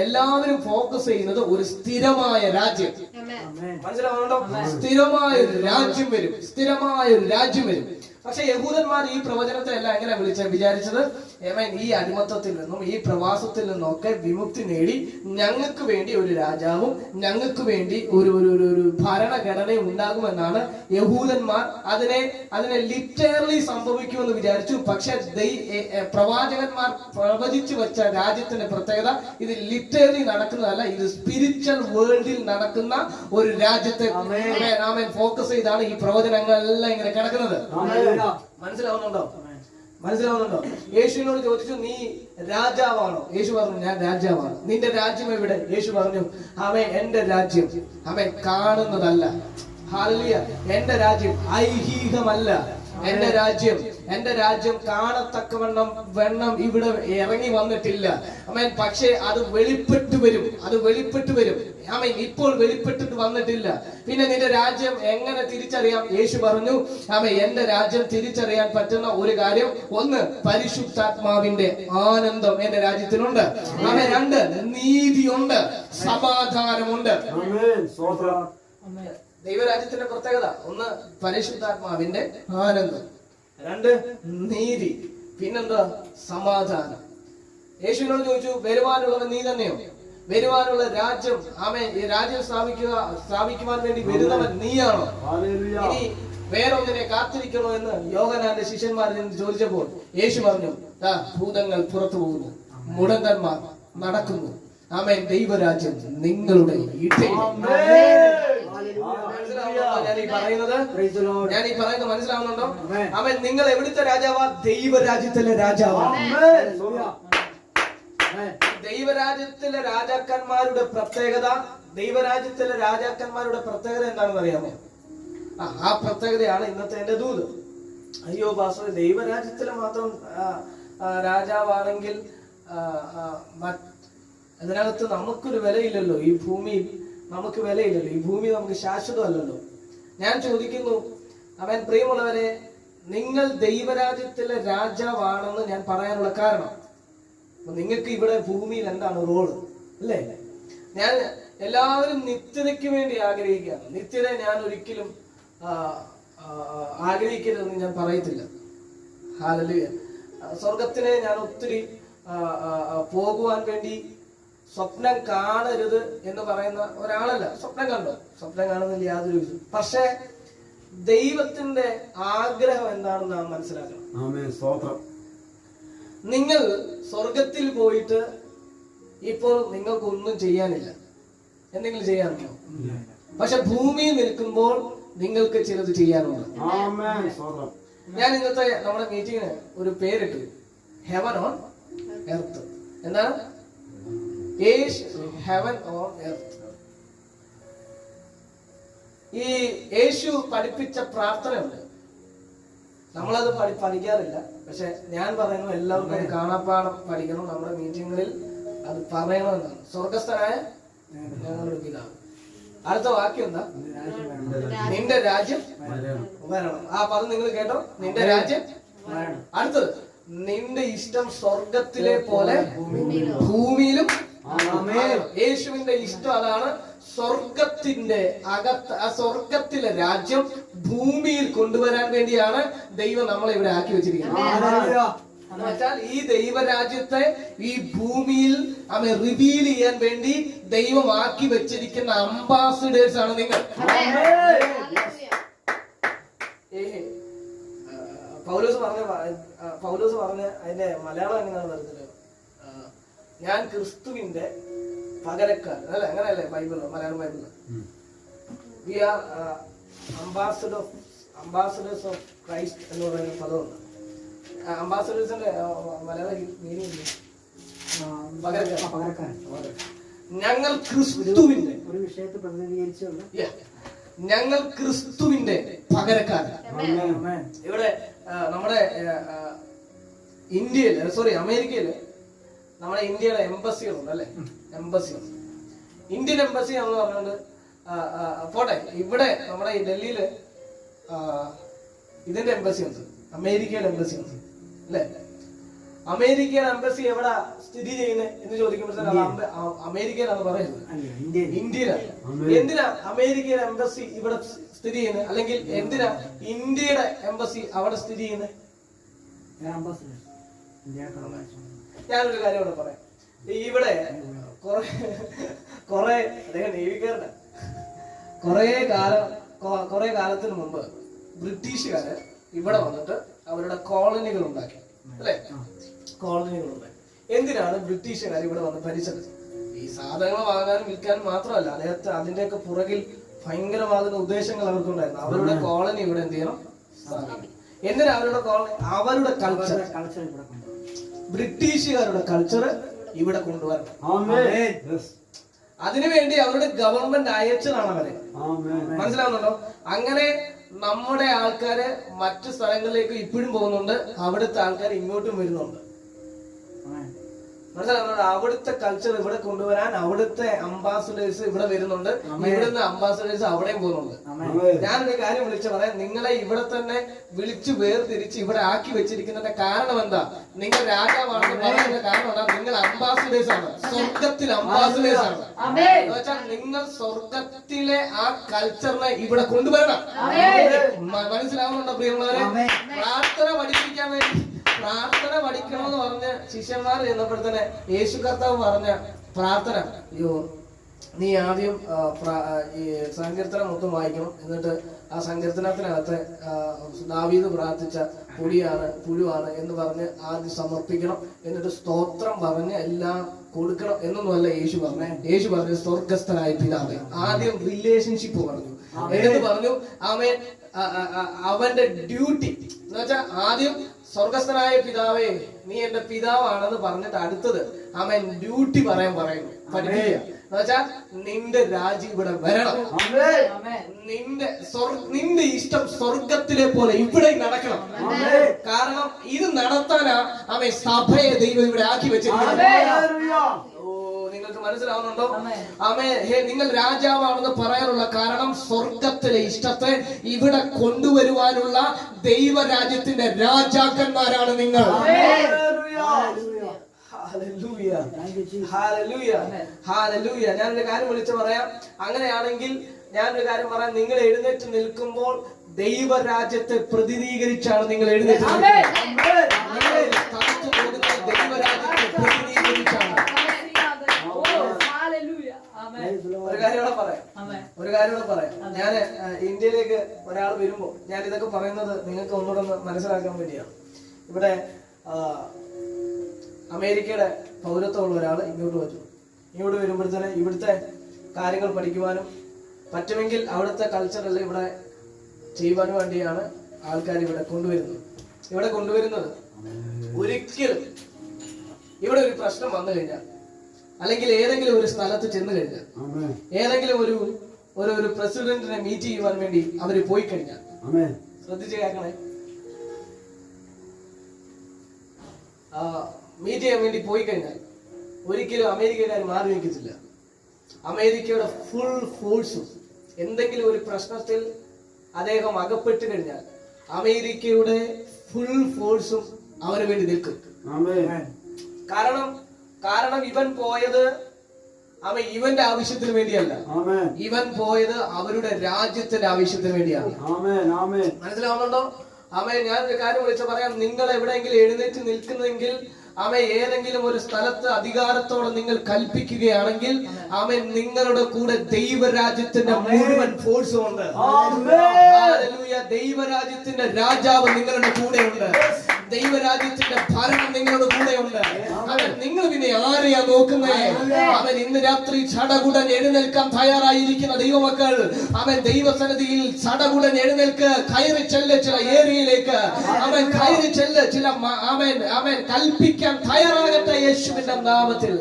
എല്ലാവരും ഫോക്കസ് ചെയ്യുന്നത് ഒരു സ്ഥിരമായ രാജ്യം. മനസ്സിലാവുന്നുണ്ടോ? സ്ഥിരമായ ഒരു രാജ്യം വരും, സ്ഥിരമായ ഒരു രാജ്യം വരും. പക്ഷെ യഹൂദന്മാർ ഈ പ്രവചനത്തെ എല്ലാം എങ്ങനെ വിചാരിച്ചത്? ഈ അടിമത്തത്തിൽ നിന്നും ഈ പ്രവാസത്തിൽ നിന്നൊക്കെ വിമുക്തി നേടി ഞങ്ങൾക്ക് വേണ്ടി ഒരു രാജാവും ഞങ്ങൾക്ക് വേണ്ടി ഒരു ഭരണഘടനയും ഉണ്ടാകുമെന്നാണ് യഹൂദന്മാർ അതിനെ ലിറ്ററലി സംഭവിക്കുമെന്ന് വിചാരിച്ചു. പക്ഷെ പ്രവാചകന്മാർ പ്രവചിച്ചു വെച്ച രാജ്യത്തിന്റെ പ്രത്യേകത ഇത് ലിറ്ററലി നടക്കുന്നതല്ല, ഇത് സ്പിരിച്വൽ വേൾഡിൽ നടക്കുന്ന ഒരു രാജ്യത്തെ ഫോക്കസ് ചെയ്താണ് ഈ പ്രവചനങ്ങളെല്ലാം ഇങ്ങനെ കിടക്കുന്നത്. മനസ്സിലാവുന്നുണ്ടോ? യേശുവിനോട് ചോദിച്ചു, നീ രാജാവാണോ? യേശു പറഞ്ഞു, ഞാൻ രാജാവാണ്. നിന്റെ രാജ്യം എവിടെ? യേശു പറഞ്ഞു, എന്റെ രാജ്യം കാണുന്നതല്ല. ഹല്ലേലൂയ. എന്റെ രാജ്യം ഐഹികമല്ല. എന്റെ രാജ്യം കാണത്തക്കവണ്ണം ഇവിടെ ഇറങ്ങി വന്നിട്ടില്ല. പക്ഷേ അത് വെളിപ്പെട്ടു വരും. ഇപ്പോൾ വെളിപ്പെട്ടിട്ട് വന്നിട്ടില്ല. പിന്നെ നിന്റെ രാജ്യം എങ്ങനെ തിരിച്ചറിയാം? യേശു പറഞ്ഞു, എന്റെ രാജ്യം തിരിച്ചറിയാൻ പറ്റുന്ന ഒരു കാര്യം, ഒന്ന്, പരിശുദ്ധാത്മാവിന്റെ ആനന്ദം എന്റെ രാജ്യത്തിനുണ്ട്. 2, നീതിയുണ്ട്, സമാധാനമുണ്ട്. ദൈവരാജ്യത്തിന്റെ പ്രത്യേകത, ഒന്ന്, പരിശുദ്ധാത്മാവിന്റെ ആനന്ദം, 2, നീതി, പിന്നെന്താ? സമാധാനം. യേശുവിനോട് ചോദിച്ചു, വരുവാനുള്ളവൻ നീ തന്നെയോ? വരുവാനുള്ള രാജ്യം, ഈ രാജ്യം സ്ഥാപിക്കുവാൻ വേണ്ടി വരുന്നവൻ നീയാണോ? ഇനി വേറൊന്നിനെ കാത്തിരിക്കണോ എന്ന് യോഹന്നാന്റെ ശിഷ്യന്മാരിൽ ചോദിച്ചപ്പോൾ യേശു പറഞ്ഞു, ഭൂതങ്ങൾ പുറത്തു പോകുന്നു, മുടന്തന്മാർ നടക്കുന്നു. ദൈവരാജ്യം നിങ്ങളുടെ ഇടയിൽ. ഞാൻ ഈ പറയുന്നത് മനസ്സിലാവുന്നുണ്ടോ? നിങ്ങൾ എവിടുത്തെ രാജാവാ? ദൈവരാജ്യത്തിലെ രാജാവാ. ദൈവരാജ്യത്തിലെ രാജാക്കന്മാരുടെ പ്രത്യേകത എന്താണെന്ന് അറിയാമോ? ആ പ്രത്യേകതയാണ് ഇന്നത്തെ എന്റെ ദൂത്. അയ്യോ പാസ്റ്റർ, ദൈവരാജ്യത്തിലെ മാത്രം രാജാവാണെങ്കിൽ അതിനകത്ത് നമുക്കൊരു വിലയില്ലല്ലോ. ഈ ഭൂമിയിൽ നമുക്ക് വിലയില്ലല്ലോ. ഈ ഭൂമി നമുക്ക് ശാശ്വതമല്ലല്ലോ. ഞാൻ ചോദിക്കുന്നു, പ്രിയമുള്ളവരെ, നിങ്ങൾ ദൈവരാജ്യത്തിലെ രാജാവാണെന്ന് ഞാൻ പറയാനുള്ള കാരണം, നിങ്ങൾക്ക് ഇവിടെ ഭൂമിയിൽ എന്താണ് റോള്? അല്ലേ? ഞാൻ എല്ലാവരും നിത്യതയ്ക്ക് വേണ്ടി ആഗ്രഹിക്കുകയാണ്. നിത്യത ഞാൻ ഒരിക്കലും ആഗ്രഹിക്കരുതെന്ന് ഞാൻ പറയത്തില്ല. ഹല്ലേലൂയ. സ്വർഗത്തിലെ ഞാൻ ഒത്തിരി പോകുവാൻ വേണ്ടി സ്വപ്നം കാണരുത് എന്ന് പറയുന്ന ഒരാളല്ല. സ്വപ്നം കണ്ടോ? സ്വപ്നം കാണുന്നില്ല യാതൊരു വിധം. പക്ഷേ ദൈവത്തിന്റെ ആഗ്രഹം എന്താണെന്ന് നാം മനസ്സിലാക്കണം. ആമേൻ. സ്തോത്രം. നിങ്ങൾ സ്വർഗത്തിൽ പോയിട്ട് ഇപ്പോൾ നിങ്ങൾക്കൊന്നും ചെയ്യാനില്ല. എന്തെങ്കിലും ചെയ്യാനുണ്ടോ? പക്ഷെ ഭൂമിയിൽ നിൽക്കുമ്പോൾ നിങ്ങൾക്ക് ചിലത് ചെയ്യാനുണ്ട്. ആമേൻ. സ്തോത്രം. ഞാൻ ഇന്നത്തെ നമ്മുടെ മീറ്റിങ്ങിന് ഒരു പേരിട്ടു, ഹെവൻ ഓൺ എർത്ത്. എന്താണ്? Heaven on earth. ഈ യേശു പഠിപ്പിച്ച പ്രാർത്ഥനയുണ്ട്. നമ്മളത് പഠിക്കാറില്ല. പക്ഷെ ഞാൻ പറയുന്നു എല്ലാവർക്കും അത് കാണാപ്പാടം പഠിക്കണം. നമ്മുടെ മീറ്റിങ്ങുകളിൽ അത് പറയണമെന്നാണ്. സ്വർഗസ്ഥനായ ഞങ്ങളുടെ പിതാവ്. അടുത്ത വാക്യം എന്താ? നിന്റെ രാജ്യം വരണം. ആ പദം നിങ്ങൾ കേട്ടോ, നിന്റെ രാജ്യം. അടുത്തത്, നിന്റെ ഇഷ്ടം സ്വർഗത്തിലെ പോലെ ഭൂമിയിലും. യേശുവിന്റെ ഇഷ്ടം അതാണ്. സ്വർഗത്തിന്റെ അകത്ത്, ആ സ്വർഗത്തിലെ രാജ്യം ഭൂമിയിൽ കൊണ്ടുവരാൻ വേണ്ടിയാണ് ദൈവം നമ്മളെ ഇവിടെ ആക്കി വെച്ചിരിക്കുന്നത്. എന്നുവെച്ചാൽ ഈ ദൈവരാജ്യത്തെ ഈ ഭൂമിയിൽ റിവീൽ ചെയ്യാൻ വേണ്ടി ദൈവം ആക്കി വെച്ചിരിക്കുന്ന അംബാസിഡേഴ്സ് ആണ് നിങ്ങൾ. പൗലോസ് പറഞ്ഞ അതിന്റെ മലയാളം എങ്ങനെയാണെന്ന് അറിയത്തില്ല. ഞാൻ ക്രിസ്തുവിന്റെ പകരക്കാരൻ അല്ലെ, അങ്ങനെയല്ലേ Bible, Malayalam Bible. We are ambassadors of Christ എന്ന് പറയുന്ന പദമുണ്ട്. അംബാസഡേഴ്സിന്റെ മലയാളം മീനിങ് പകരക്കാരൻ. ഞങ്ങൾ ക്രിസ്തുവിന്റെ ഒരു വിഷയത്തെ പ്രതിനിധീകരിച്ചുള്ള ഞങ്ങൾ ക്രിസ്തുവിന്റെ പകരക്കാരൻ. ഇവിടെ നമ്മുടെ അമേരിക്കയില് നമ്മുടെ ഇന്ത്യയുടെ എംബസികളുണ്ട് അല്ലെ, എംബസികൾ. ഇന്ത്യൻ എംബസി എന്ന് പറഞ്ഞുകൊണ്ട് പോട്ടെ, ഇവിടെ നമ്മുടെ ഈ ഡൽഹിയില് ഇതിന്റെ എംബസി ഉണ്ട്, അമേരിക്കയുടെ എംബസി ഉണ്ട് അല്ലെ. അമേരിക്കയുടെ എംബസി എവിടെ സ്ഥിതി ചെയ്യുന്നത് എന്ന് ചോദിക്കുമ്പോഴത്തേക്ക് അമേരിക്കയിലാണ് പറയുന്നത്, ഇന്ത്യയിലാണ്. എന്തിനാ അമേരിക്കയുടെ എംബസി ഇവിടെ സ്ഥിതി ചെയ്യുന്നത്? അല്ലെങ്കിൽ എന്തിനാ ഇന്ത്യയുടെ എംബസി അവിടെ സ്ഥിതി ചെയ്യുന്നത്? ഞാനൊരു കാര്യം ഇവിടെ പറയാം. ഇവിടെ കുറെ അദ്ദേഹം നേവിക്കാരനാണ്. കുറെ കാലത്തിന് മുമ്പ് ബ്രിട്ടീഷുകാര് ഇവിടെ വന്നിട്ട് അവരുടെ കോളനികൾ ഉണ്ടാക്കി അല്ലെ, കോളനികൾ ഉണ്ടാക്കി. എന്തിനാണ് ബ്രിട്ടീഷുകാർ ഇവിടെ വന്ന് ഭരിച്ചത്? ഈ സാധനങ്ങൾ വാങ്ങാനും വിൽക്കാനും മാത്രമല്ല, അതിന്റെയൊക്കെ പുറകിൽ ഭയങ്കരമാകുന്ന ഉദ്ദേശങ്ങൾ അവർക്കുണ്ടായിരുന്നു. അവരുടെ കോളനി ഇവിടെ എന്ത് ചെയ്യണം? എന്തിനാ അവരുടെ കോളനി? അവരുടെ കൾച്ചർ, ബ്രിട്ടീഷുകാരുടെ കൾച്ചർ ഇവിടെ കൊണ്ടുവരണം. അതിനുവേണ്ടി അവരുടെ ഗവൺമെന്റ് അയച്ചതാണ് അവരെ. മനസ്സിലാവുന്നുണ്ടോ? അങ്ങനെ നമ്മുടെ ആൾക്കാര് മറ്റു സ്ഥലങ്ങളിലേക്ക് ഇപ്പോഴും പോകുന്നുണ്ട്, അവിടുത്തെ ആൾക്കാർ ഇങ്ങോട്ടും വരുന്നുണ്ട്. മനസ്സിലാവുന്നുണ്ടോ? അവിടുത്തെ കൾച്ചർ ഇവിടെ കൊണ്ടുവരാൻ അവിടുത്തെ അംബാസഡേഴ്സ് ഇവിടെ വരുന്നുണ്ട്, ഇവിടുന്ന് അംബാസഡേഴ്സ് അവിടെയും പോകുന്നുണ്ട്. ഞാനൊരു കാര്യം വിളിച്ചു പറയാം, നിങ്ങളെ ഇവിടെ തന്നെ വിളിച്ചു വേർതിരിച്ച് ഇവിടെ ആക്കി വെച്ചിരിക്കുന്നതിന്റെ കാരണം എന്താ? നിങ്ങൾ രാജാവാണെന്ന് പറയുന്ന കാരണം എന്താ? നിങ്ങൾ അംബാസഡേഴ്സ് ആണ്, സ്വർഗത്തിൽ അംബാസഡേഴ്സ് ആണ്. എന്ന് വെച്ചാൽ നിങ്ങൾ സ്വർഗത്തിലെ ആ കൾച്ചറിനെ ഇവിടെ കൊണ്ടുവരണം. മനസ്സിലാവുന്നുണ്ടോ പ്രിയമുള്ളവരെ? പ്രാർത്ഥന പഠിക്കണമെന്ന് പറഞ്ഞ് ശിഷ്യന്മാർ ചെന്നപ്പോഴത്തന്നെ യേശു കർത്താവ് പറഞ്ഞ പ്രാർത്ഥന, അയ്യോ നീ ആദ്യം ഈ സങ്കീർത്തനം മൊത്തം വായിക്കണം, എന്നിട്ട് ആ സങ്കീർത്തനത്തിനകത്ത് ദാവീദ് പ്രാർത്ഥിച്ച പുഴുവാണ് എന്ന് പറഞ്ഞ് ആദ്യം സമർപ്പിക്കണം, എന്നിട്ട് സ്തോത്രം പറഞ്ഞ് എല്ലാം കൊടുക്കണം എന്നൊന്നുമല്ല യേശു പറഞ്ഞു. യേശു പറഞ്ഞു സ്വർഗസ്ഥനായ പിതാവേ. ആദ്യം റിലേഷൻഷിപ്പ് പറഞ്ഞു, എന്നിട്ട് പറഞ്ഞു അവന്റെ ഡ്യൂട്ടി എന്ന് വെച്ചാൽ ആദ്യം സ്വർഗസ്ഥനായ പിതാവേ നീ എന്റെ പിതാവാണെന്ന് പറഞ്ഞിട്ട് അടുത്തത് അവൻ ഡ്യൂട്ടി പറയുന്നു, പഠിപ്പിക്കുക. എന്ന് വെച്ചാൽ നിന്റെ രാജ്യം ഇവിടെ വരണം, നിന്റെ ഇഷ്ടം സ്വർഗത്തിലെ പോലെ ഇവിടെ നടക്കണം. കാരണം ഇത് നടത്താനാ അവൻ സഭയെ ദൈവം ഇവിടെ ആക്കി വെച്ചിരിക്കുന്നത്. നിങ്ങൾക്ക് മനസ്സിലാവുന്നുണ്ടോ? നിങ്ങൾ രാജാവാണെന്ന് പറയാനുള്ള കാരണം സ്വർഗത്തിലെ ഇഷ്ടത്തെ ഇവിടെ കൊണ്ടുവരുവാനുള്ള ദൈവരാജ്യത്തിന്റെ രാജാക്കന്മാരാണ് നിങ്ങൾ. ഞാനൊരു കാര്യം വിളിച്ചു പറയാം. അങ്ങനെയാണെങ്കിൽ ഞാനൊരു കാര്യം പറയാം, നിങ്ങൾ എഴുന്നേറ്റ് നിൽക്കുമ്പോൾ ദൈവരാജ്യത്തെ പ്രതിനിധീകരിച്ചാണ് നിങ്ങൾ എഴുന്നേറ്റ് ആമേൻ. നിങ്ങൾ സ്ഥലത്ത് പോകുന്നത് ദൈവരാജ്യത്തെ പ്രതിനിധീകരിച്ചാണ്. ഒരു കാര്യം കൂടെ പറയാം. ഞാൻ ഇന്ത്യയിലേക്ക് ഒരാൾ വരുമ്പോ ഞാൻ ഇതൊക്കെ പറയുന്നത് നിങ്ങൾക്ക് ഒന്നുകൂടെ ഒന്ന് മനസ്സിലാക്കാൻ വേണ്ടിയാണ്. ഇവിടെ അമേരിക്കയുടെ പൗരത്വമുള്ള ഒരാൾ ഇങ്ങോട്ട് വരുമ്പോഴത്തേന് ഇവിടുത്തെ കാര്യങ്ങൾ പഠിക്കുവാനും പറ്റുമെങ്കിൽ അവിടുത്തെ കൾച്ചറല്ല ഇവിടെ ചെയ്യുവാനും വേണ്ടിയാണ് ആൾക്കാർ ഇവിടെ കൊണ്ടുവരുന്നത്. ഒരിക്കലും ഇവിടെ ഒരു പ്രശ്നം വന്നു കഴിഞ്ഞാൽ, അല്ലെങ്കിൽ ഏതെങ്കിലും ഒരു സ്ഥലത്ത് ചെന്ന് കഴിഞ്ഞാൽ, ഏതെങ്കിലും ഒരു പ്രസിഡന്റിനെ മീറ്റ് ചെയ്യുവാൻ വേണ്ടി അവര് പോയി കഴിഞ്ഞാൽ, ശ്രദ്ധിച്ച് കേൾക്കണേ, മീറ്റ് ചെയ്യാൻ വേണ്ടി പോയി കഴിഞ്ഞാൽ ഒരിക്കലും അമേരിക്കക്കാർ മാറി നിൽക്കത്തില്ല. അമേരിക്കയുടെ ഫുൾ ഫോഴ്സും എന്തെങ്കിലും ഒരു പ്രശ്നത്തിൽ അദ്ദേഹം അകപ്പെട്ട് കഴിഞ്ഞാൽ അമേരിക്കയുടെ ഫുൾ ഫോഴ്സും അവന് വേണ്ടി നിൽക്കും. കാരണം ഇവൻ പോയത് ഇവന്റെ ആവശ്യത്തിന് വേണ്ടിയല്ല, ഇവൻ പോയത് അവരുടെ രാജ്യത്തിന്റെ ആവശ്യത്തിന് വേണ്ടിയാണ്. മനസ്സിലാവുന്നുണ്ടോ? ഞാൻ ഒരു കാര്യം വിളിച്ച് പറയാം. നിങ്ങൾ എവിടെയെങ്കിലും എഴുന്നേറ്റ് നിൽക്കുന്നെങ്കിൽ ഏതെങ്കിലും ഒരു സ്ഥലത്ത് അധികാരത്തോടെ നിങ്ങൾ കൽപ്പിക്കുകയാണെങ്കിൽ നിങ്ങളുടെ കൂടെ ദൈവരാജ്യത്തിന്റെ മുഴുവൻ ഫോഴ്സും ഉണ്ട്. ദൈവരാജ്യത്തിന്റെ രാജാവ് നിങ്ങളുടെ കൂടെയുണ്ട്. ദൈവരാജ്യത്തിന്റെ ഭരണം നിങ്ങളുടെ കൂടെയുണ്ട്. നിങ്ങൾ പിന്നെ ആരെയാ നോക്കുന്നേ? ഇന്ന് രാത്രി ചടകുടൻ എഴുന്നേൽക്കാൻ തയ്യാറായിരിക്കുന്ന ദൈവമക്കൾ, ദൈവസന്നിധിയിൽ ചടകുടൻ എഴുന്നേൽക്ക്, കയറി ചെല്ല് ചില ഏരിയയിലേക്ക്, കയറി ചെല്ല് ചില കൽപ്പിക്കാൻ തയ്യാറാകട്ടെ യേശുവിന്റെ നാമത്തിൽ.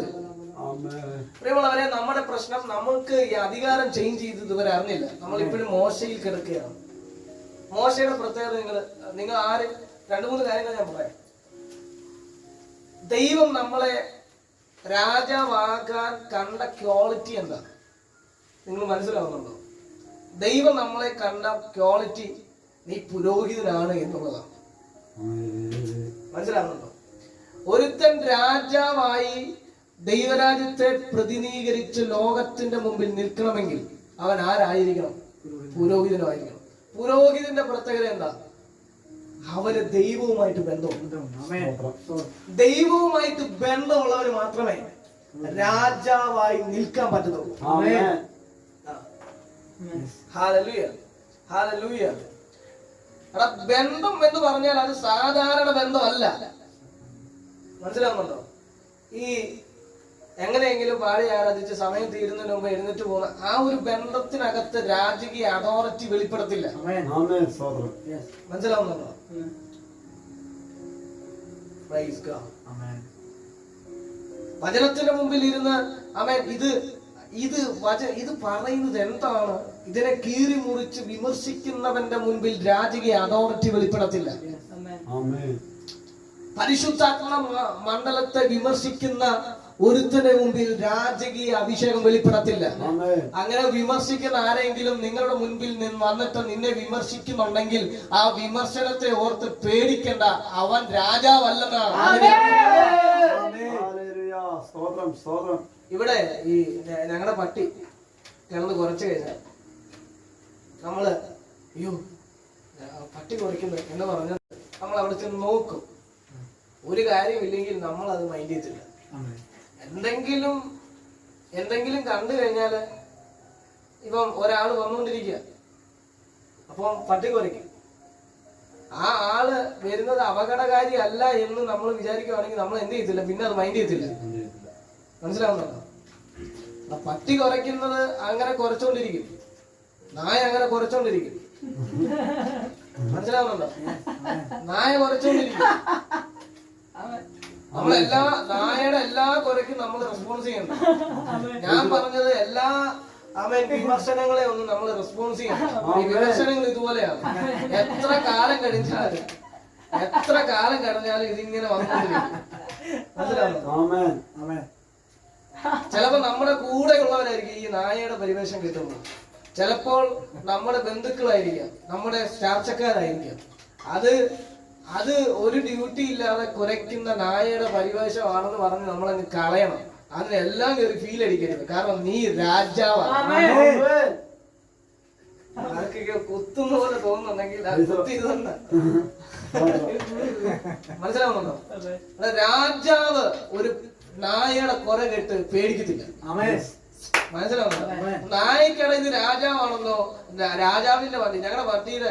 പ്രിയമുള്ളവരെ, നമ്മുടെ പ്രശ്നം നമുക്ക് ഈ അധികാരം ചേഞ്ച് ചെയ്ത് ഇതുവരെ അറിഞ്ഞില്ല. നമ്മൾ ഇപ്പോഴും മോശയിൽ കിടക്കുകയാണ്. മോശയുടെ പ്രത്യേകത നിങ്ങൾ ആര് 2-3 കാര്യങ്ങൾ ഞാൻ പറയാം. ദൈവം നമ്മളെ രാജാവാകാൻ കണ്ട ക്വാളിറ്റി എന്താ നിങ്ങൾ മനസ്സിലാവുന്നുണ്ടോ? ദൈവം നമ്മളെ കണ്ട ക്വാളിറ്റി നീ പുരോഹിതനാണ് എന്നുള്ളതാണ്. മനസ്സിലാവുന്നുണ്ടോ? ഒരുത്തൻ രാജാവായി ദൈവരാജ്യത്തെ പ്രതിനിധീകരിച്ച് ലോകത്തിന്റെ മുമ്പിൽ നിൽക്കണമെങ്കിൽ അവൻ ആരായിരിക്കണം? പുരോഹിതനായിരിക്കണം. പുരോഹിതന്റെ പ്രത്യേകത എന്താ? അവന് ദൈവവുമായിട്ട് ബന്ധമുണ്ട്. ദൈവവുമായിട്ട് ബന്ധമുള്ളവർ മാത്രമേ രാജാവായി നിൽക്കാൻ പറ്റത്തുള്ളൂ. Hallelujah, hallelujah. ബന്ധം എന്ന് പറഞ്ഞാൽ അത് സാധാരണ ബന്ധമല്ല. മനസ്സിലാവുന്നുണ്ടോ? ഈ എങ്ങനെയെങ്കിലും പാടി ആരാധിച്ച് സമയം തീരുന്നതിന് മുമ്പ് എഴുന്നേറ്റ് പോകുന്ന ആ ഒരു ബന്ധത്തിനകത്ത് രാജകീയ അതോറിറ്റി വെളിപ്പെടുത്തില്ല. മനസ്സിലാവുന്നുണ്ടോ? വചനത്തിന്റെ മുമ്പിൽ ഇരുന്ന് ഇത് പറയുന്നത് എന്താണ്? ഇതിനെ കീറി മുറിച്ച് വിമർശിക്കുന്നവന്റെ മുൻപിൽ രാജകീയ അതോറിറ്റി വെളിപ്പെടത്തില്ല. പരിശുദ്ധാത്മ മണ്ഡലത്തെ വിമർശിക്കുന്ന ഒരുത്തന്റെ മുമ്പിൽ രാജകീയ അഭിഷേകം വെളിപ്പെടത്തില്ല. അങ്ങനെ വിമർശിക്കുന്ന ആരെങ്കിലും നിങ്ങളുടെ മുൻപിൽ വന്നിട്ട് നിന്നെ വിമർശിക്കുന്നുണ്ടെങ്കിൽ ആ വിമർശനത്തെ ഓർത്ത് പേടിക്കണ്ട, അവൻ രാജാവല്ലെന്നാണ്. ഇവിടെ ഈ ഞങ്ങളുടെ പട്ടി കിടന്ന് കുറച്ചു കഴിഞ്ഞാൽ നമ്മള് അയ്യോ പട്ടി കുറയ്ക്കുന്നു എന്ന് പറഞ്ഞാൽ നമ്മൾ അവിടെ ചെന്ന് നോക്കും. ഒരു കാര്യമില്ലെങ്കിൽ നമ്മൾ അത് മൈൻഡ് ചെയ്തില്ല. എന്തെങ്കിലും കണ്ടു കഴിഞ്ഞാല് ഇപ്പം ഒരാള് വന്നുകൊണ്ടിരിക്കുക, അപ്പം പട്ടി കുറയ്ക്കും. ആ ആള് വരുന്നത് അപകടകാരി അല്ല എന്ന് നമ്മൾ വിചാരിക്കുകയാണെങ്കിൽ നമ്മൾ എന്ത് ചെയ്യത്തില്ല, പിന്നെ അത് മൈൻഡ് ചെയ്യത്തില്ല. മനസ്സിലാവുന്നുണ്ടോ? പട്ടി കുറയ്ക്കുന്നത് അങ്ങനെ കുറച്ചോണ്ടിരിക്കും, നായ അങ്ങനെ കുറച്ചോണ്ടിരിക്കും. മനസ്സിലാവുന്നുണ്ടോ? നായ കുറച്ചോണ്ടിരിക്കും. നായയുടെ എല്ലാ കുറയ്ക്കും നമ്മൾ റെസ്പോൺസ് ചെയ്യണം. ഞാൻ പറഞ്ഞത് എല്ലാ വിമർശനങ്ങളെ ഒന്നും നമ്മൾ റെസ്പോൺസ് ചെയ്യണം. ഈ വിമർശനങ്ങൾ ഇതുപോലെയാണ്. എത്ര കാലം കഴിഞ്ഞാലും ഇതിങ്ങനെ വന്നുകൊണ്ടിരിക്കും. മനസ്സിലാവുന്നു? ചിലപ്പോ നമ്മുടെ കൂടെ ഉള്ളവരായിരിക്കും ഈ നായയുടെ പരിവേഷം കിട്ടുന്നത്. ചിലപ്പോൾ നമ്മുടെ ബന്ധുക്കളായിരിക്കാം, നമ്മുടെ ചാർച്ചക്കാരായിരിക്കാം. അത് ഒരു ഡ്യൂട്ടി ഇല്ലാതെ കുറയ്ക്കുന്ന നായയുടെ പരിവേഷമാണെന്ന് പറഞ്ഞ് നമ്മളങ്ങ് കളയണം. അതിനെല്ലാം കയറി ഫീൽ അടിക്കരുത്. കാരണം നീ രാജാവാണ്. ആർക്കൊക്കെ കുത്തുന്ന പോലെ തോന്നുന്നുണ്ടെങ്കിൽ ആ കുത്തി തന്നെ മനസ്സിലാവുന്നുണ്ടോ? രാജാവ് ഒരു നായയുടെ കുര കേട്ട് പേടിക്കത്തില്ല. മനസ്സിലാവുന്നുണ്ടോ? നായ്ക്കട ഇത് രാജാവാണെന്നോ, രാജാവിന്റെ വണ്ടി. ഞങ്ങളുടെ വണ്ടിയുടെ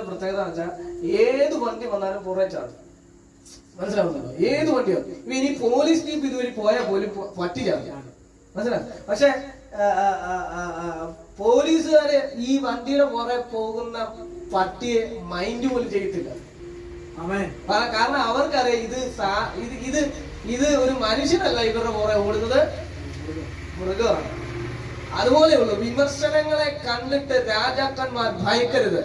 പ്രത്യേകത എന്ന് വെച്ചാൽ ഏത് വണ്ടി വന്നാലും പുറേ ചാടും. മനസ്സിലാവുന്നുണ്ടോ? ഏത് വണ്ടിയോ ഇനി പോലീസ് ജീപ്പ് ഇതുവരെ പോയാൽ പോലും പട്ടി ചാടും. മനസ്സിലാവും. പക്ഷെ പോലീസുകാര് ഈ വണ്ടിയുടെ പുറകെ പോകുന്ന പട്ടിയെ മൈൻഡ് പോലും ചെയ്യത്തില്ല. കാരണം അവർക്കറിയാം ഇത് ഒരു മനുഷ്യനല്ല ഇവരുടെ പുറകെ ഓടുന്നത്, മൃഗമാണ്. അതുപോലെയുള്ളൂ. വിമർശനങ്ങളെ കണ്ടിട്ട് രാജാക്കന്മാർ ഭയക്കരുത്.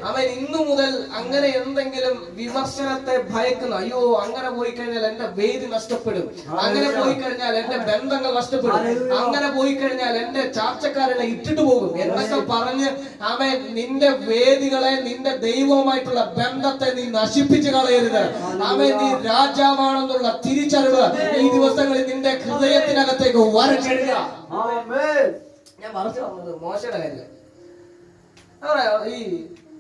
അവൻ ഇന്നു മുതൽ അങ്ങനെ എന്തെങ്കിലും വിമർശനത്തെ ഭയക്കുന്നു, അയ്യോ അങ്ങനെ പോയി കഴിഞ്ഞാൽ എന്റെ വേദി നഷ്ടപ്പെടും, അങ്ങനെ പോയി കഴിഞ്ഞാൽ എന്റെ ബന്ധങ്ങൾ നഷ്ടപ്പെടും, അങ്ങനെ പോയി കഴിഞ്ഞാൽ എന്റെ ചാർച്ചക്കാരനെ ഇട്ടിട്ട് പോകും എന്നൊക്കെ പറഞ്ഞ് അവൻ നിന്റെ വേദികളെ, നിന്റെ ദൈവവുമായിട്ടുള്ള ബന്ധത്തെ നീ നശിപ്പിച്ചു കളയരുത്. അവൻ നീ രാജാവാണെന്നുള്ള തിരിച്ചറിവ് ഈ ദിവസങ്ങളിൽ നിന്റെ ഹൃദയത്തിനകത്തേക്ക് വരച്ചിടുക. ഞാൻ പറഞ്ഞു വന്നത് മോശയുടെ കാര്യം. ഈ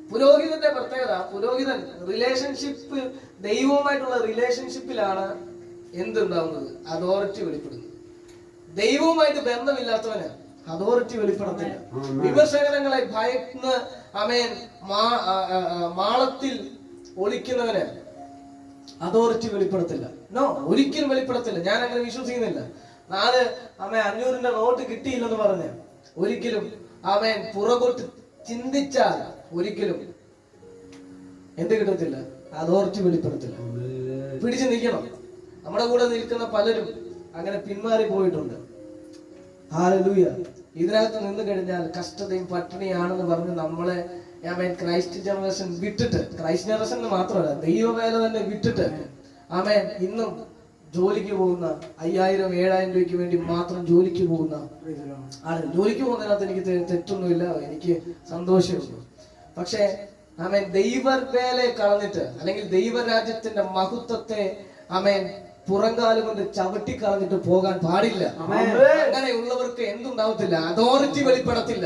പുരോഹിതന്റെ പ്രത്യേകത, പുരോഹിതൻ റിലേഷൻഷിപ്പ്, ദൈവവുമായിട്ടുള്ള റിലേഷൻഷിപ്പിലാണ് എന്തുണ്ടാവുന്നത്? അതോറിറ്റി വെളിപ്പെടുന്നത്. ദൈവവുമായിട്ട് ബന്ധമില്ലാത്തവന് അതോറിറ്റി വെളിപ്പെടത്തില്ല. വിമർശനങ്ങളെ ഭയന്ന് അമേൻ മാളത്തിൽ ഒളിക്കുന്നവന് അതോറിറ്റി വെളിപ്പെടത്തില്ല. നോ, ഒരിക്കലും വെളിപ്പെടത്തില്ല. ഞാൻ അങ്ങനെ വിശ്വസിക്കുന്നില്ല. 500 നോട്ട് കിട്ടിയില്ലെന്ന് പറഞ്ഞ് ഒരിക്കലും അവൻ പുറകോട്ട് ചിന്തിച്ചാൽ ഒരിക്കലും എന്ത് കിട്ടത്തില്ല? അതോറിറ്റി വെളിപ്പെടുത്തില്ല. പിടിച്ചു നിൽക്കണം. നമ്മുടെ കൂടെ നിൽക്കുന്ന പലരും അങ്ങനെ പിന്മാറി പോയിട്ടുണ്ട്. ഹല്ലേലൂയ. ഇതിനകത്ത് നിന്ന് കഴിഞ്ഞാൽ കഷ്ടതയും പട്ടിണിയാണെന്ന് പറഞ്ഞ് നമ്മളെ ക്രൈസ്റ്റ് ജനറേഷൻ വിട്ടിട്ട്, ക്രൈസ്റ്റ് ജനറേഷൻ മാത്രമല്ല ദൈവവേല തന്നെ വിട്ടിട്ട് ഇന്നും ജോലിക്ക് പോകുന്ന 5000-7000 രൂപയ്ക്ക് വേണ്ടി മാത്രം ജോലിക്ക് പോകുന്ന ആണ്. ജോലിക്ക് പോകുന്നതിനകത്ത് എനിക്ക് തെറ്റൊന്നുമില്ല, എനിക്ക് സന്തോഷമുള്ളൂ. പക്ഷെ ദൈവവേലയെ കളഞ്ഞിട്ട്, അല്ലെങ്കിൽ ദൈവരാജ്യത്തിന്റെ മഹത്വത്തെ പുറംകാലം കൊണ്ട് ചവിട്ടിക്കളഞ്ഞിട്ട് പോകാൻ പാടില്ല. അങ്ങനെയുള്ളവർക്ക് എന്തുണ്ടാവത്തില്ല? അതോറിറ്റി വെളിപ്പെടത്തില്ല.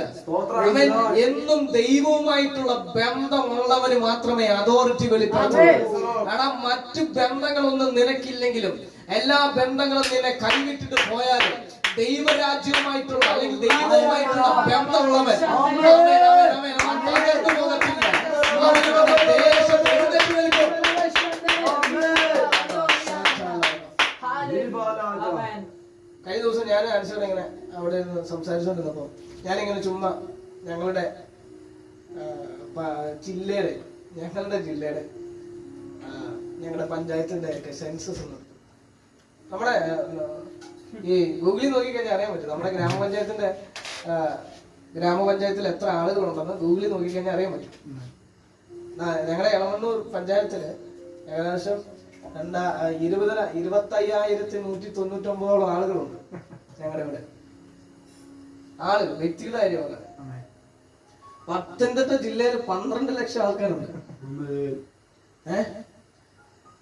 എന്നും ദൈവവുമായിട്ടുള്ള ബന്ധമുള്ളവന് മാത്രമേ അതോറിറ്റി വെളിപ്പെടത്തുള്ളൂ. കാരണം മറ്റു ബന്ധങ്ങളൊന്നും നിനക്കില്ലെങ്കിലും, എല്ലാ ബന്ധങ്ങളും നിന്നെ കൈവിട്ടിട്ട് പോയാലും ദൈവരാജ്യവുമായിട്ടുള്ള അല്ലെങ്കിൽ ദൈവവുമായിട്ടുള്ള ബന്ധമുള്ളവൻ തകർന്നു പോകത്തില്ല. കഴിഞ്ഞ ദിവസം ഞാൻ അനുസരിച്ച് ഇങ്ങനെ അവിടെ നിന്ന് സംസാരിച്ചുകൊണ്ടിരുന്നപ്പോ ഞാനിങ്ങനെ ചുമ്മാ ഞങ്ങളുടെ ഞങ്ങളുടെ പഞ്ചായത്തിന്റെ ഒക്കെ സെൻസസ് നടത്തും. നമ്മുടെ ഈ ഗൂഗിളിൽ നോക്കിക്കഴിഞ്ഞാൽ അറിയാൻ പറ്റും. നമ്മുടെ ഗ്രാമപഞ്ചായത്തിൽ എത്ര ആളുകളുണ്ടെന്ന് ഗൂഗിളിൽ നോക്കിക്കഴിഞ്ഞാൽ അറിയാൻ പറ്റും. ഞങ്ങളുടെ എളമണ്ണൂർ പഞ്ചായത്തില് ഏകദേശം 25,199 ആളുകളുണ്ട്. ഞങ്ങളുടെ ഇവിടെ ആളുകൾ, വ്യക്തികളുടെ കാര്യമാണ്. പത്തനംതിട്ട ജില്ലയിൽ 12 ലക്ഷം ആൾക്കാരുണ്ട്.